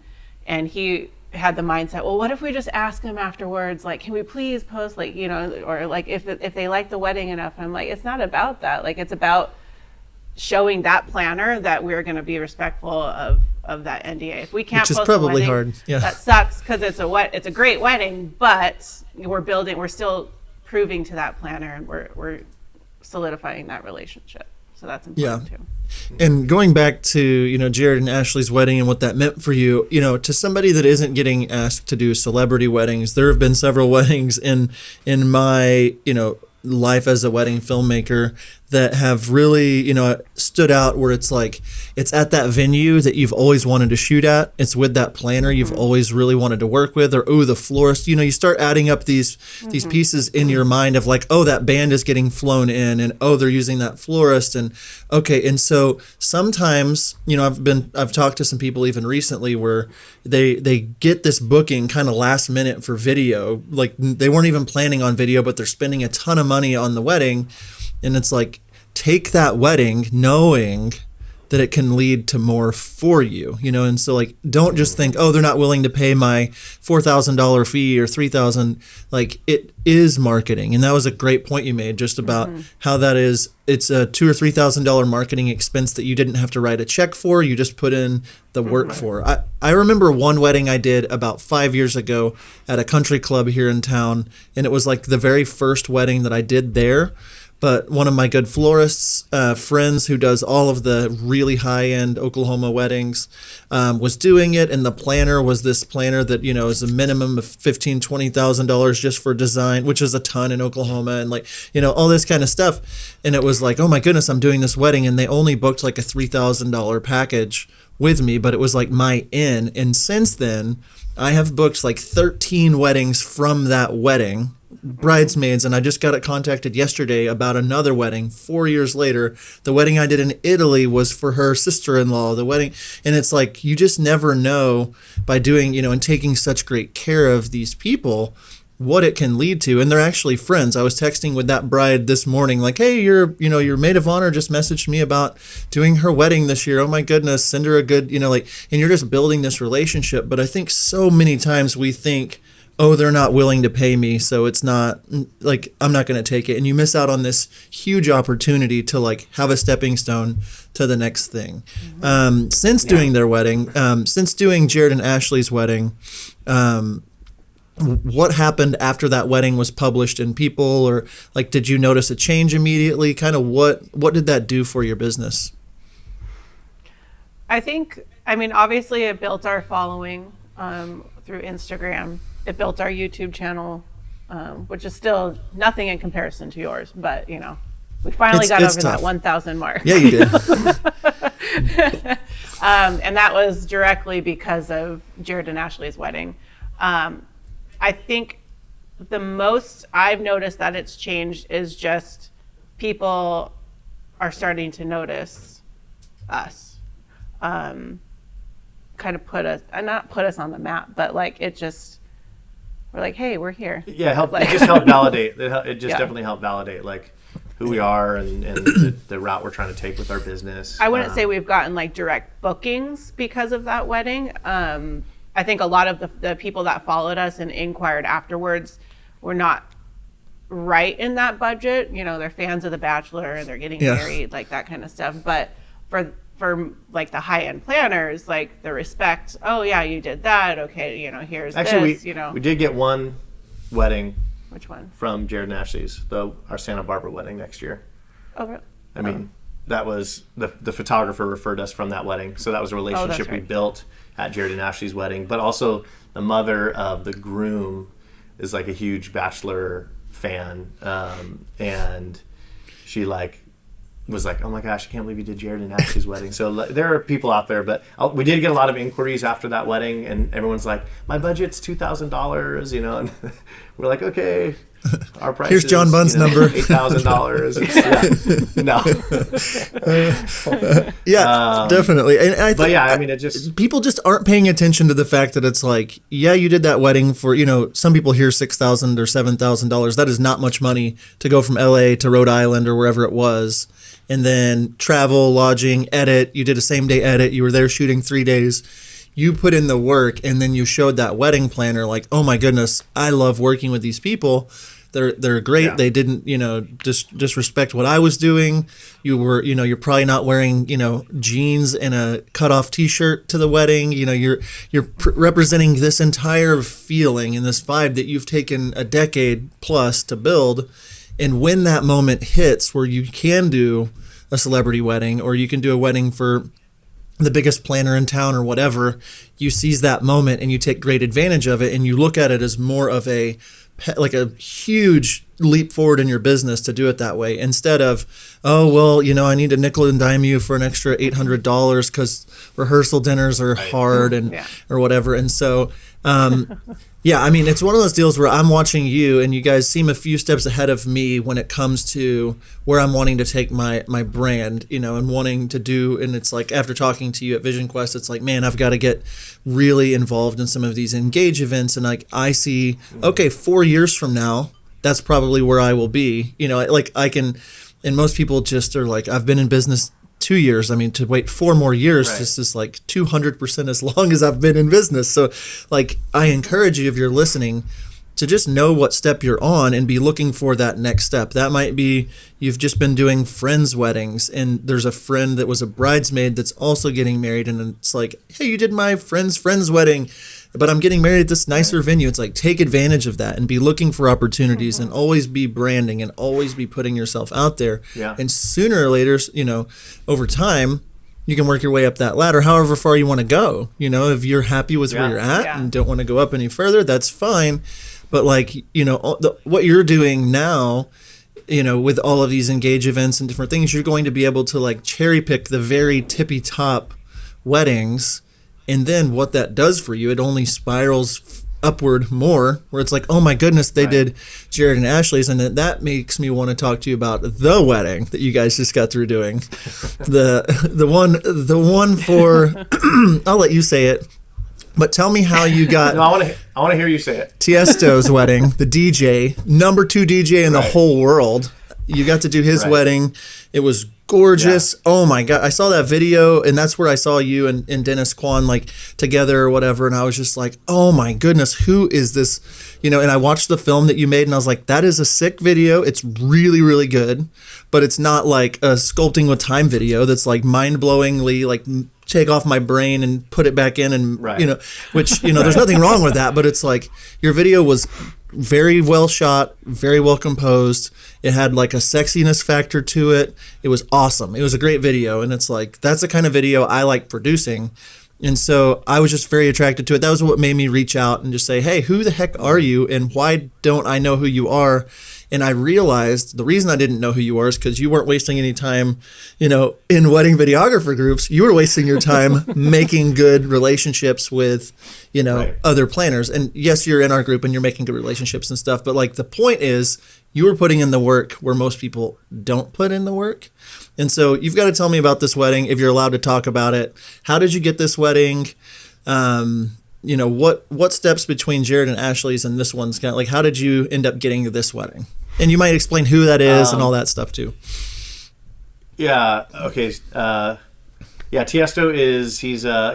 and he had the mindset, well, what if we just ask him afterwards, like, can we please post, like, you know, or like if they like the wedding enough. I'm like, it's not about that. Like, it's about showing that planner that we're going to be respectful of that NDA. If we can't Which post is probably a wedding, hard. Yeah. That sucks, because it's a great wedding, but we're still proving to that planner, and we're solidifying that relationship. So that's important too. And going back to, you know, Jared and Ashley's wedding and what that meant for you, you know, to somebody that isn't getting asked to do celebrity weddings, there have been several weddings in my, you know, life as a wedding filmmaker that have really, stood out, where it's like, it's at that venue that you've always wanted to shoot at. It's with that planner you've always really wanted to work with, or, the florist, you start adding up these pieces in your mind of like, oh, that band is getting flown in, and oh, they're using that florist. And okay. And so sometimes, I've talked to some people even recently where they get this booking kind of last minute for video. Like they weren't even planning on video, but they're spending a ton of money on the wedding. And it's like, take that wedding knowing that it can lead to more for you, and so like, don't just think, oh, they're not willing to pay my $4,000 fee or $3,000. Like, it is marketing. And that was a great point you made just about how that is. It's a $2,000 or $3,000 marketing expense that you didn't have to write a check for. You just put in the work for. I remember one wedding I did about 5 years ago at a country club here in town. And it was like the very first wedding that I did there. But one of my good florists, friends who does all of the really high-end Oklahoma weddings, was doing it. And the planner was this planner that, is a minimum of $15,000, $20,000 just for design, which is a ton in Oklahoma, and like, all this kind of stuff. And it was like, oh my goodness, I'm doing this wedding. And they only booked like a $3,000 package with me, but it was like my in. And since then, I have booked like 13 weddings from that wedding, bridesmaids, and I just got contacted yesterday about another wedding 4 years later. The wedding I did in Italy was for her sister-in-law. The wedding, and it's like, you just never know by doing, and taking such great care of these people, what it can lead to. And they're actually friends. I was texting with that bride this morning, like, hey, your maid of honor just messaged me about doing her wedding this year. Oh my goodness, send her a good, and you're just building this relationship. But I think so many times we think, oh, they're not willing to pay me, so it's not, like, I'm not going to take it. And you miss out on this huge opportunity to, like, have a stepping stone to the next thing. Since doing their wedding, since doing Jared and Ashley's wedding, what happened after that wedding was published in People? Or, like, did you notice a change immediately? Kind of what did that do for your business? Obviously it built our following through Instagram. It built our YouTube channel, which is still nothing in comparison to yours, but we finally got over that 1,000 mark. Yeah, you did. And that was directly because of Jared and Ashley's wedding. I think the most I've noticed that it's changed is just people are starting to notice us, kind of not put us on the map, but like we're like, hey, we're here. Yeah, it just helped validate. It just definitely helped validate like who we are and the route we're trying to take with our business. I wouldn't say we've gotten like direct bookings because of that wedding. I think a lot of the people that followed us and inquired afterwards were not right in that budget. They're fans of The Bachelor and they're getting married, like that kind of stuff. But for like the high-end planners, like the respect, oh yeah, you did that, okay, here's actually this, we did get one wedding. Which one? From Jared and Ashley's, our Santa Barbara wedding next year. Oh, really? I mean, that was the photographer referred us from that wedding, so that was a relationship we built at Jared and Ashley's wedding. But also the mother of the groom is like a huge Bachelor fan, and she was like, oh my gosh, I can't believe you did Jared and Ashley's wedding. So there are people out there, but we did get a lot of inquiries after that wedding, and everyone's like, my budget's $2,000, and we're like, okay, our price here's John Bunn's number, $8,000. No. Yeah, definitely. And I think, it just, people just aren't paying attention to the fact that it's like, yeah, you did that wedding for, some people hear $6,000 or $7,000. That is not much money to go from LA to Rhode Island or wherever it was. And then travel, lodging, edit. You did a same day edit. You were there shooting 3 days. You put in the work, and then you showed that wedding planner like, oh my goodness, I love working with these people. They're great. Yeah. They didn't, disrespect what I was doing. You were, you're probably not wearing, jeans and a cut-off T-shirt to the wedding. You're representing this entire feeling and this vibe that you've taken a decade plus to build. And when that moment hits where you can do a celebrity wedding, or you can do a wedding for the biggest planner in town or whatever, you seize that moment and you take great advantage of it, and you look at it as more of a huge leap forward in your business to do it that way instead of, oh, well, I need to nickel and dime you for an extra $800 because rehearsal dinners are hard and or whatever. And so, yeah, I mean, it's one of those deals where I'm watching you and you guys seem a few steps ahead of me when it comes to where I'm wanting to take my brand, and wanting to do. And it's like, after talking to you at Vision Quest, it's like, man, I've got to get really involved in some of these engage events. And like, I see, okay, 4 years from now, that's probably where I will be. Like I can, and most people just are like, I've been in business 2 years. I mean, to wait 4 more years, this is like 200% as long as I've been in business. So like, I encourage you, if you're listening, to just know what step you're on and be looking for that next step. That might be, you've just been doing friends' weddings and there's a friend that was a bridesmaid that's also getting married. And it's like, hey, you did my friend's wedding, but I'm getting married at this nicer venue. It's like, take advantage of that and be looking for opportunities and always be branding and always be putting yourself out there. Yeah. And sooner or later, over time, you can work your way up that ladder, however far you want to go. If you're happy with where you're at and don't want to go up any further, that's fine. But like, what you're doing now, with all of these engage events and different things, you're going to be able to like cherry pick the very tippy top weddings. And then what that does for you, it only spirals upward more, where it's like, oh my goodness, they did Jared and Ashley's. And then that makes me want to talk to you about the wedding that you guys just got through doing. The one for, I'll let you say it, but tell me how you got. No, I want to hear you say it. Tiesto's wedding, the DJ, number 2 DJ in the whole world. You got to do his wedding. It was gorgeous. Yeah. Oh my God. I saw that video, and that's where I saw you and Dennis Kwan like together or whatever. And I was just like, oh my goodness, who is this? And I watched the film that you made and I was like, that is a sick video. It's really, really good, but it's not like a sculpting with time video that's like mind-blowingly like take off my brain and put it back in and, which, there's nothing wrong with that, but it's like your video was very well shot, very well composed. It had like a sexiness factor to it. It was awesome. It was a great video. And it's like, that's the kind of video I like producing. And so I was just very attracted to it. That was what made me reach out and just say, hey, who the heck are you? And why don't I know who you are? And I realized the reason I didn't know who you are is because you weren't wasting any time, in wedding videographer groups. You were wasting your time making good relationships with, other planners. And yes, you're in our group and you're making good relationships and stuff. But like the point is, you were putting in the work where most people don't put in the work. And so you've got to tell me about this wedding, if you're allowed to talk about it. How did you get this wedding? What steps between Jared and Ashley's and this one's kind of like, how did you end up getting this wedding? And you might explain who that is and all that stuff too. Yeah. Okay. Tiesto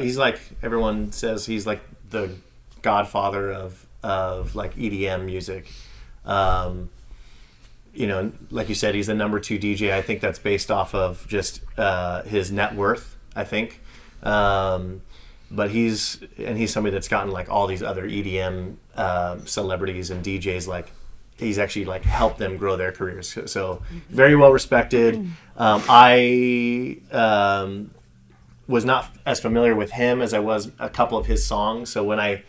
he's like everyone says, he's like the godfather of like EDM music. Like you said, he's the number 2 DJ. I think that's based off of just his net worth, I think. But he's somebody that's gotten like all these other EDM celebrities and DJs, like he's actually like helped them grow their careers. So very well respected. I was not as familiar with him as I was a couple of his songs. So when I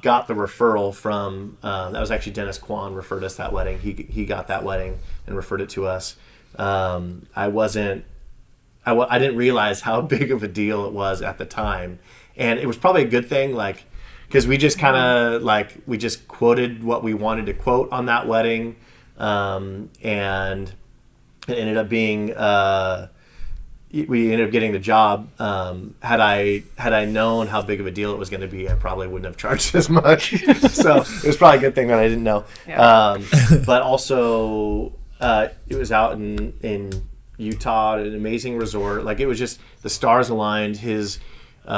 got the referral from that was actually Dennis Kwan referred us that wedding. He got that wedding and referred it to us. I didn't realize how big of a deal it was at the time, and it was probably a good thing, like, because we just kind of like we just quoted what we wanted to quote on that wedding, and it ended up being we ended up getting the job. Had I known how big of a deal it was going to be, I probably wouldn't have charged as much. So it was probably a good thing that I didn't know. Yeah. But also, it was out in Utah at an amazing resort. Like, it was just the stars aligned. His wife,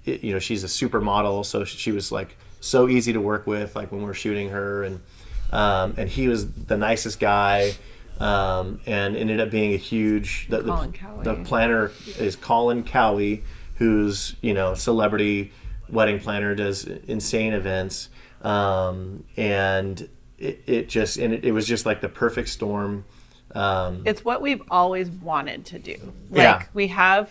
she's a supermodel, so she was like so easy to work with. Like when we were shooting her, and he was the nicest guy. And ended up being a huge. The planner is Colin Cowie, who's celebrity wedding planner, does insane events, and it was just like the perfect storm. It's what we've always wanted to do. Like we have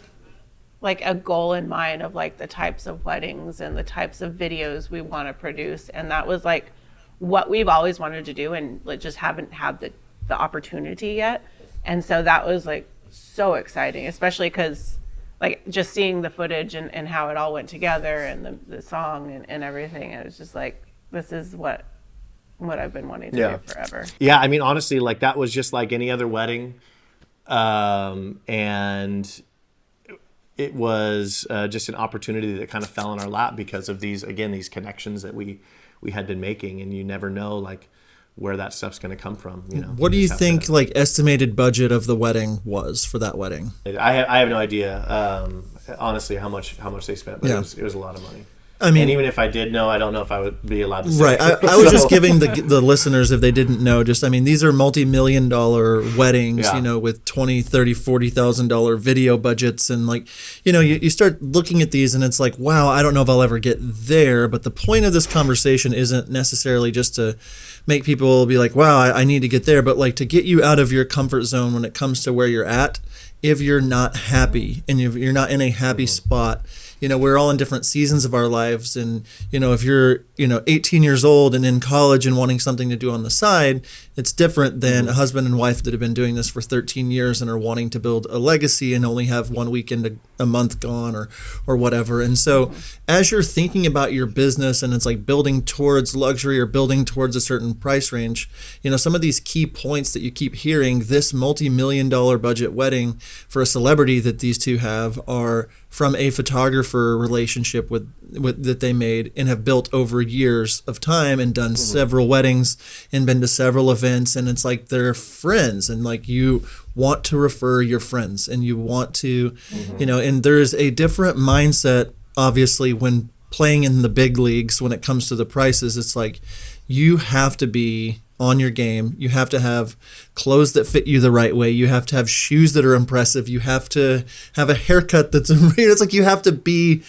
like a goal in mind of like the types of weddings and the types of videos we want to produce, and that was like what we've always wanted to do and like just haven't had the opportunity yet. And so that was like so exciting, especially because like just seeing the footage and how it all went together and the song and everything. It was just like, this is what I've been wanting to do forever. Yeah, I mean, honestly, like that was just like any other wedding. And it was just an opportunity that kind of fell in our lap because of these connections that we had been making, and you never know like where that stuff's going to come from. You know. What do you think like estimated budget of the wedding was for that wedding? I have no idea, honestly, how much they spent, but it was a lot of money. I mean, and even if I did know, I don't know if I would be allowed to say. Right. I was just giving the listeners, if they didn't know, just, I mean, these are multi-million-dollar weddings, you know, with $20,000, $30,000, $40,000 video budgets. And like, you know, you start looking at these and it's like, wow, I don't know if I'll ever get there. But the point of this conversation isn't necessarily just to make people be like, wow, I need to get there, but like to get you out of your comfort zone when it comes to where you're at. If you're not happy and you're not in a happy spot, you know, we're all in different seasons of our lives. And, you know, if you're, 18 years old and in college and wanting something to do on the side, it's different than a husband and wife that have been doing this for 13 years and are wanting to build a legacy and only have one weekend a month gone or whatever. And so as you're thinking about your business and it's like building towards luxury or building towards a certain price range, you know, some of these key points that you keep hearing, this multi-million-dollar budget wedding for a celebrity that these two have are from a photographer relationship with that they made and have built over years of time and done several weddings and been to several events. And it's like they're friends, and like you want to refer your friends and you want to, and there's a different mindset, obviously, when playing in the big leagues when it comes to the prices. It's like you have to be on your game. You have to have clothes that fit you the right way. You have to have shoes that are impressive. You have to have a haircut that's, it's like you have to be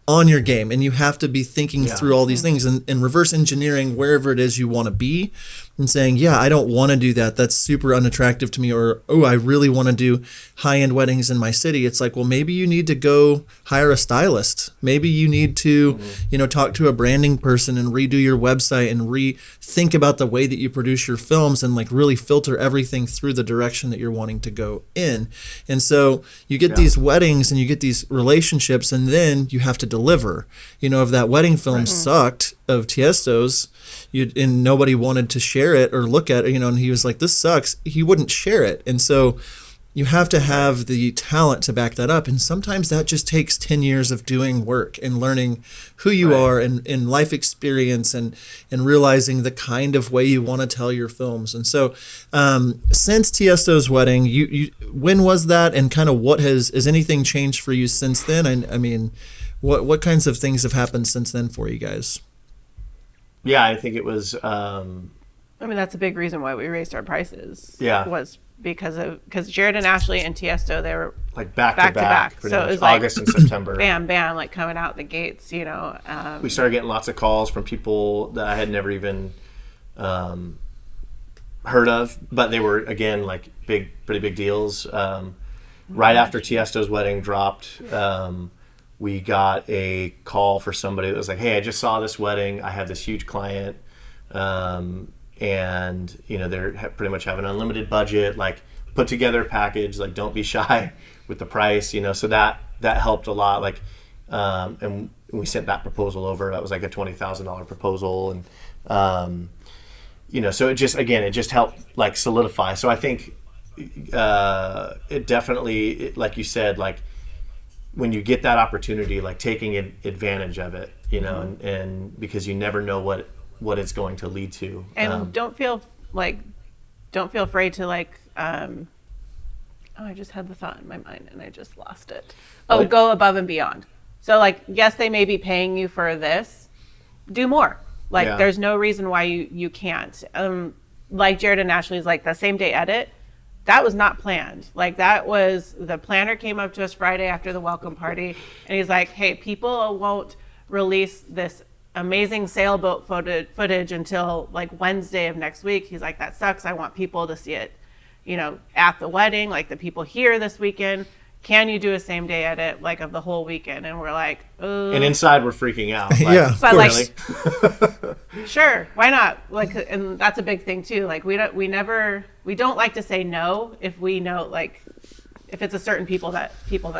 on your game and you have to be thinking through all these things and reverse engineering wherever it is you want to be and saying, yeah, I don't want to do that. That's super unattractive to me. Or, oh, I really want to do high-end weddings in my city. It's like, well, maybe you need to go hire a stylist. Maybe you need to, talk to a branding person and redo your website and rethink about the way that you produce your films and like really filter everything through the direction that you're wanting to go in. And so you get these weddings and you get these relationships, and then you have to deliver. If that wedding film sucked of Tiesto's, and nobody wanted to share it or look at it, and he was like, this sucks, he wouldn't share it. And so you have to have the talent to back that up. And sometimes that just takes 10 years of doing work and learning who you are and life experience and realizing the kind of way you want to tell your films. And so since Tiesto's wedding, you when was that, and kind of what has anything changed for you since then? I mean, what kinds of things have happened since then for you guys? Yeah, I think it was. That's a big reason why we raised our prices. Yeah, was because Jared and Ashley and Tiesto, they were like back to back. So it was August and September. Bam, bam, like coming out the gates. We started getting lots of calls from people that I had never even heard of, but they were again like pretty big deals. Right after Tiesto's wedding dropped. We got a call for somebody that was like, hey, I just saw this wedding. I have this huge client. And, they're pretty much have an unlimited budget, like put together a package, like don't be shy with the price, so that helped a lot. Like, and we sent that proposal over. That was like a $20,000 proposal. And, so it just helped like solidify. So I think it definitely, like you said, like, when you get that opportunity, like taking advantage of it, and because you never know what it's going to lead to. And don't feel afraid to like, I just had the thought in my mind and I just lost it. Go above and beyond. So like, yes, they may be paying you for this, do more. Like there's no reason why you can't. Like Jared and Ashley's like the same day edit. That was not planned. Like that was, the planner came up to us Friday after the welcome party and he's like, hey, people won't release this amazing sailboat footage until like Wednesday of next week. He's like, that sucks. I want people to see it, at the wedding, like the people here this weekend. can you do a same day edit like of the whole weekend? And we're like, and inside we're freaking out. Like, Yeah, but like, really? sure, why not? Like, and that's a big thing too. Like we don't like to say no if we know, like, if it's a certain people that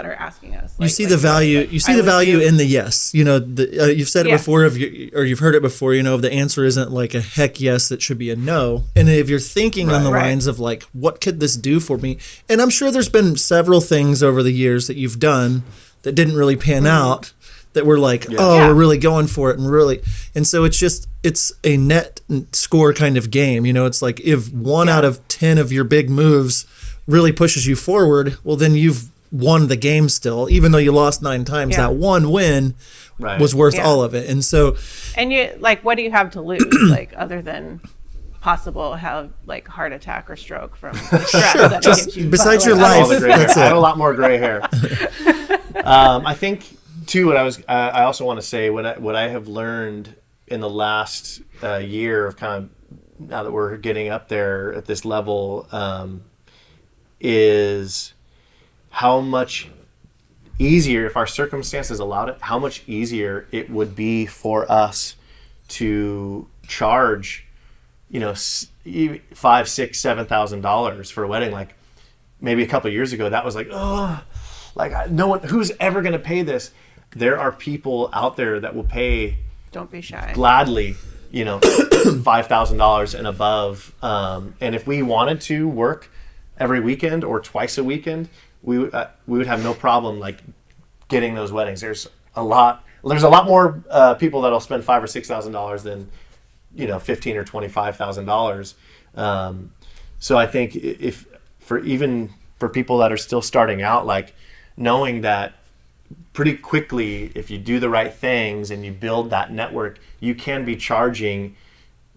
are asking us. You see the value. You see the value in the yes. You know, you've said it before, or you've heard it before. You know, if the answer isn't like a heck yes, it should be a no. And if you're thinking on the lines of like, what could this do for me? And I'm sure there's been several things over the years that you've done that didn't really pan out. That we're like, we're really going for it, and so it's a net score kind of game. You know, it's like if 1 out of 10 of your big moves really pushes you forward, well, then you've won the game still, even though you lost 9 times. That one win was worth all of it. And so, and you like, what do you have to lose, like, other than possible have like heart attack or stroke from stress? That just you, besides but, your like, life, I had a lot more gray hair. I think too. I also want to say what I have learned in the last year of kind of, now that we're getting up there at this level, is how much easier, if our circumstances allowed it, how much easier it would be for us to charge, you know, $5,000, $6,000, $7,000 for a wedding. Like maybe a couple of years ago, that was like, oh, like no one who's ever going to pay this. There are people out there that will pay. Don't be shy. Gladly, you know, $5,000 and above. And if we wanted to work every weekend or twice a weekend, we would have no problem like getting those weddings. There's a lot more people that'll spend $5,000 or $6,000 than, you know, $15,000 or $25,000. So I think if for people that are still starting out, like knowing that pretty quickly, if you do the right things and you build that network, you can be charging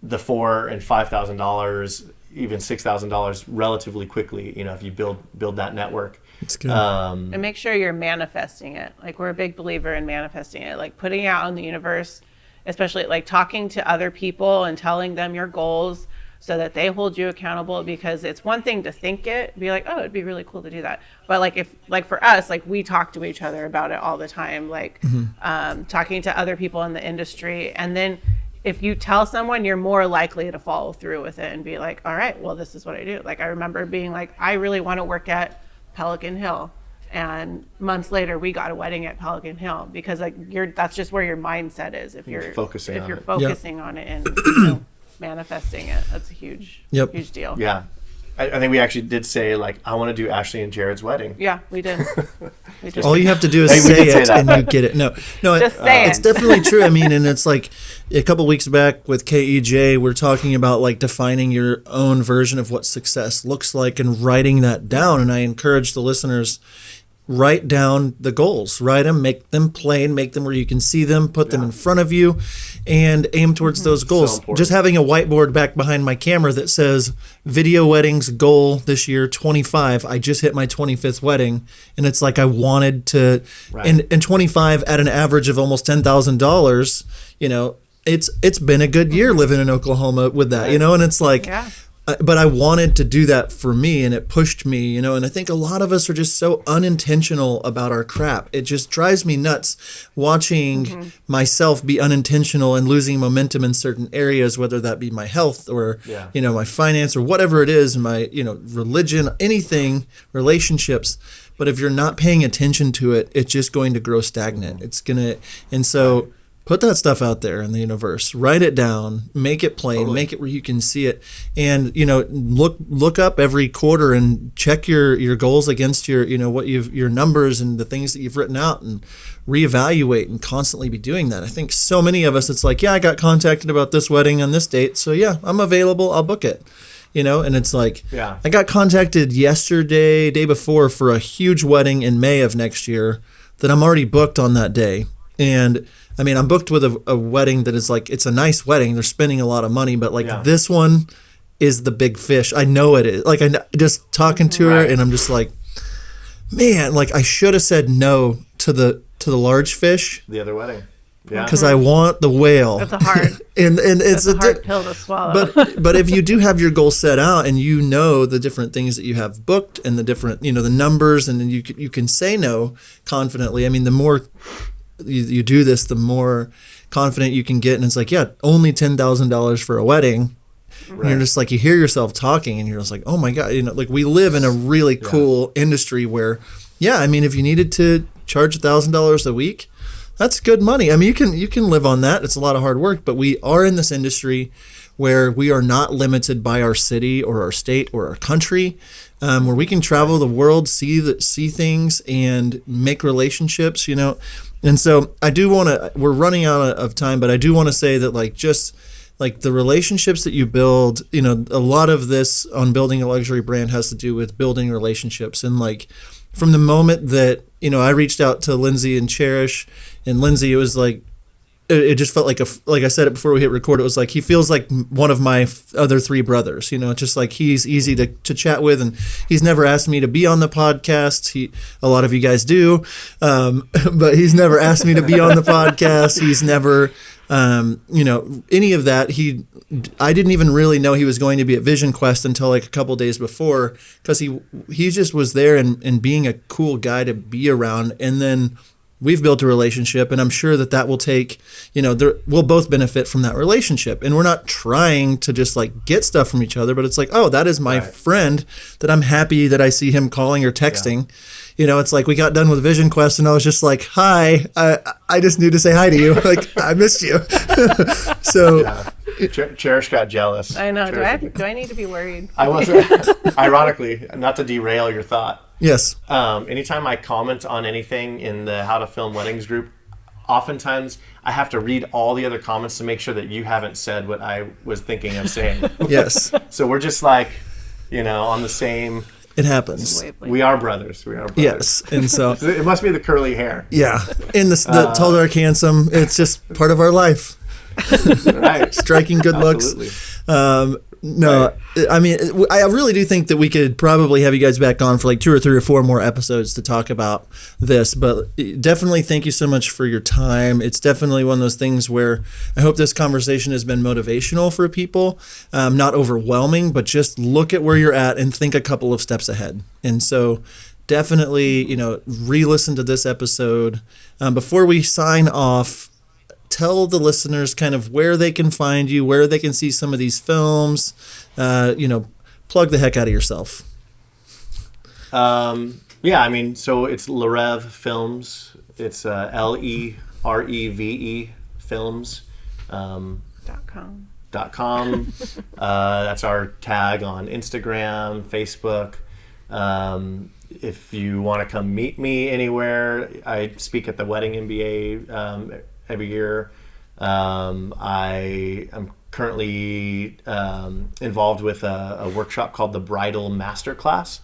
the $4,000 and $5,000, even $6,000 relatively quickly. You know, if you build that network. It's good. And make sure you're manifesting it. Like, we're a big believer in manifesting it, like putting it out in the universe, especially like talking to other people and telling them your goals so that they hold you accountable. Because it's one thing to think it, be like, oh, it'd be really cool to do that. But like, if like for us, like we talk to each other about it all the time, like talking to other people in the industry. And then if you tell someone, you're more likely to follow through with it and be like, all right, well, this is what I do. Like, I remember being like, I really want to work at Pelican Hill, and months later we got a wedding at Pelican Hill, because like that's just where your mindset is. If you're focusing on it and you know, manifesting it, that's a huge deal. Yeah, I think we actually did say like, I want to do Ashley and Jared's wedding. Yeah, we did. All you have to do is say it and you get it. No, just say it's definitely true. I mean, and it's like a couple weeks back with KEJ, we're talking about like defining your own version of what success looks like and writing that down. And I encourage the listeners, write down the goals, write them, make them plain, make them where you can see them, put them in front of you, and aim towards those goals. So just having a whiteboard back behind my camera that says video weddings goal this year 25. I just hit my 25th wedding, and it's like I wanted to, and 25 at an average of almost $10,000. You know, it's been a good year living in Oklahoma with that. You know, and it's like. Yeah. But I wanted to do that for me, and it pushed me, you know, and I think a lot of us are just so unintentional about our crap. It just drives me nuts watching myself be unintentional and losing momentum in certain areas, whether that be my health or, you know, my finance or whatever it is, my, you know, religion, anything, relationships. But if you're not paying attention to it, it's just going to grow stagnant. It's going to, and so put that stuff out there in the universe, write it down, make it plain, make it where you can see it. And, you know, look up every quarter and check your goals against your, you know, what your numbers and the things that you've written out, and reevaluate and constantly be doing that. I think so many of us, it's like, yeah, I got contacted about this wedding on this date. So yeah, I'm available. I'll book it. You know, and it's like, I got contacted day before for a huge wedding in May of next year that I'm already booked on that day. And I mean, I'm booked with a wedding that is like, it's a nice wedding. They're spending a lot of money, but like this one is the big fish. I know it is. Like, I just talking to her, and I'm just like, man, like I should have said no to the large fish. The other wedding. Yeah. because I want the whale. It's a hard, and it's a hard pill to swallow. but if you do have your goal set out and you know the different things that you have booked and the different, the numbers, and then you can say no confidently. I mean, the more you do this, the more confident you can get. And it's like, yeah, only $10,000 for a wedding. Right. And you're just like, you hear yourself talking and you're just like, oh my God, like we live in a really cool industry where, I mean, if you needed to charge $1,000 a week, that's good money. I mean, you can live on that. It's a lot of hard work, but we are in this industry where we are not limited by our city or our state or our country, where we can travel the world, see things, and make relationships. And so I do want to. We're running out of time, but I do want to say that just like the relationships that you build, a lot of this on building a luxury brand has to do with building relationships. And like from the moment that I reached out to Lindsey and Cherish, and Lindsey, it was like, it just felt like like I said it before we hit record, it was like he feels like one of my other three brothers, just like he's easy to chat with, and he's never asked me to be on the podcast. A lot of you guys do, but he's never asked me to be on the podcast. He's never, any of that. I didn't even really know he was going to be at Vision Quest until like a couple days before, because he just was there and being a cool guy to be around, and then we've built a relationship, and I'm sure that will take, we'll both benefit from that relationship. And we're not trying to just like get stuff from each other, but it's like, oh, that is my friend that I'm happy that I see him calling or texting. Yeah. It's like we got done with Vision Quest and I was just like, hi, I just need to say hi to you. Like, I missed you. So Cherish got jealous. I know. Do I need to be worried? I wasn't. Ironically, not to derail your thought. Yes. Anytime I comment on anything in the How to Film Weddings group, oftentimes I have to read all the other comments to make sure that you haven't said what I was thinking of saying. Yes. So we're just like, on the same. It happens. We are brothers. Yes. And so. It must be the curly hair. Yeah. And the tall, dark, handsome. It's just part of our life. Right. Striking good looks. No, right. I mean, I really do think that we could probably have you guys back on for like 2 or 3 or 4 more episodes to talk about this, but definitely thank you so much for your time. It's definitely one of those things where I hope this conversation has been motivational for people, not overwhelming, but just look at where you're at and think a couple of steps ahead. And so definitely, re-listen to this episode. Before we sign off, tell the listeners kind of where they can find you, where they can see some of these films. Plug the heck out of yourself. I mean, so it's Reve Films. It's LEREVE Films. .com. That's our tag on Instagram, Facebook. If you want to come meet me anywhere, I speak at the Wedding MBA every year. I am currently involved with a workshop called the Bridal Masterclass.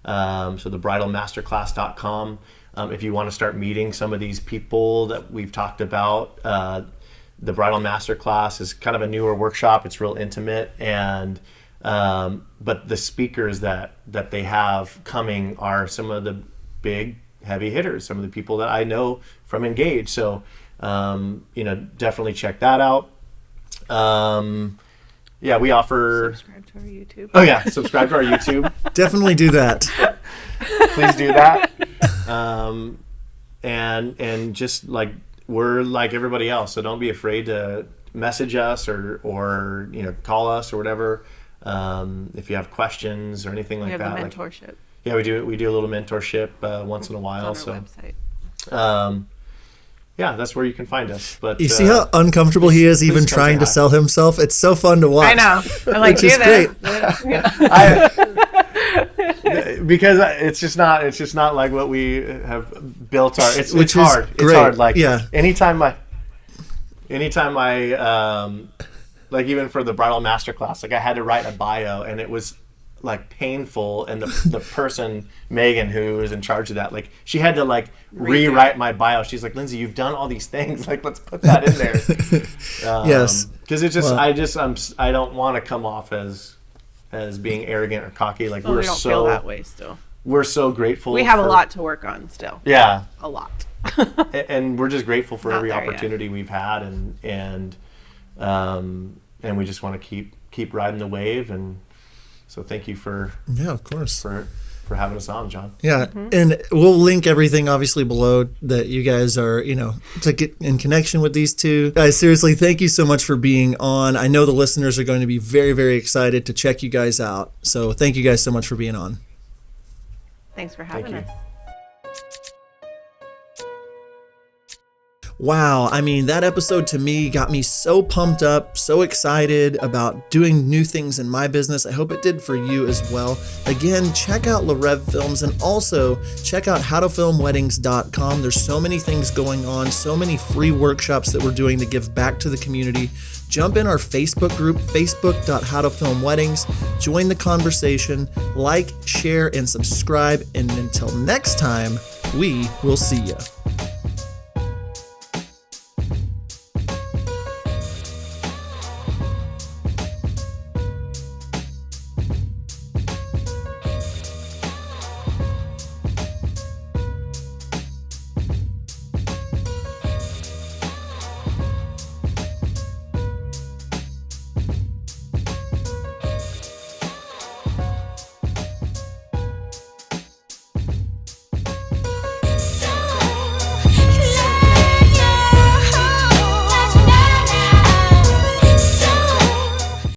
So thebridalmasterclass.com. If you want to start meeting some of these people that we've talked about, the Bridal Masterclass is kind of a newer workshop. It's real intimate, and but the speakers that they have coming are some of the big heavy hitters, some of the people that I know from Engage. So definitely check that out. We offer. Subscribe to our YouTube. Oh yeah, subscribe to our YouTube. Definitely do that. Please do that. And just like we're like everybody else, so don't be afraid to message us or call us or whatever. If you have questions or anything like that. We have a mentorship. We do a little mentorship once in a while. It's on our website. That's where you can find us. But you see how uncomfortable he is even trying to sell himself? It's so fun to watch. I know. I'm like, which is great. Because it's just not like what we have built our. It's hard. Great. It's hard. Like yeah. Anytime I like even for the Bridal Masterclass, like I had to write a bio, and it was like painful, and the person Megan who is in charge of that, like she had to like rewrite my bio. She's like, Lindsey, you've done all these things, like let's put that in there. Yes, because it's just I don't want to come off as being arrogant or cocky. Like we don't feel that way still. We're so grateful. We have a lot to work on still. Yeah, a lot. And we're just grateful for Not every there yet. opportunity we've had, and we just want to keep riding the wave. And so thank you for of course. for having us on, John. Yeah, and we'll link everything obviously below that you guys are, to get in connection with these two. Guys, seriously, thank you so much for being on. I know the listeners are going to be very, very excited to check you guys out. So thank you guys so much for being on. Thanks for having Thank you. us. Wow, I mean, that episode to me got me so pumped up, so excited about doing new things in my business. I hope it did for you as well. Again, check out Reve Films, and also check out howtofilmweddings.com. There's so many things going on, so many free workshops that we're doing to give back to the community. Jump in our Facebook group, facebook.howtofilmweddings. Join the conversation, like, share, and subscribe. And until next time, we will see you.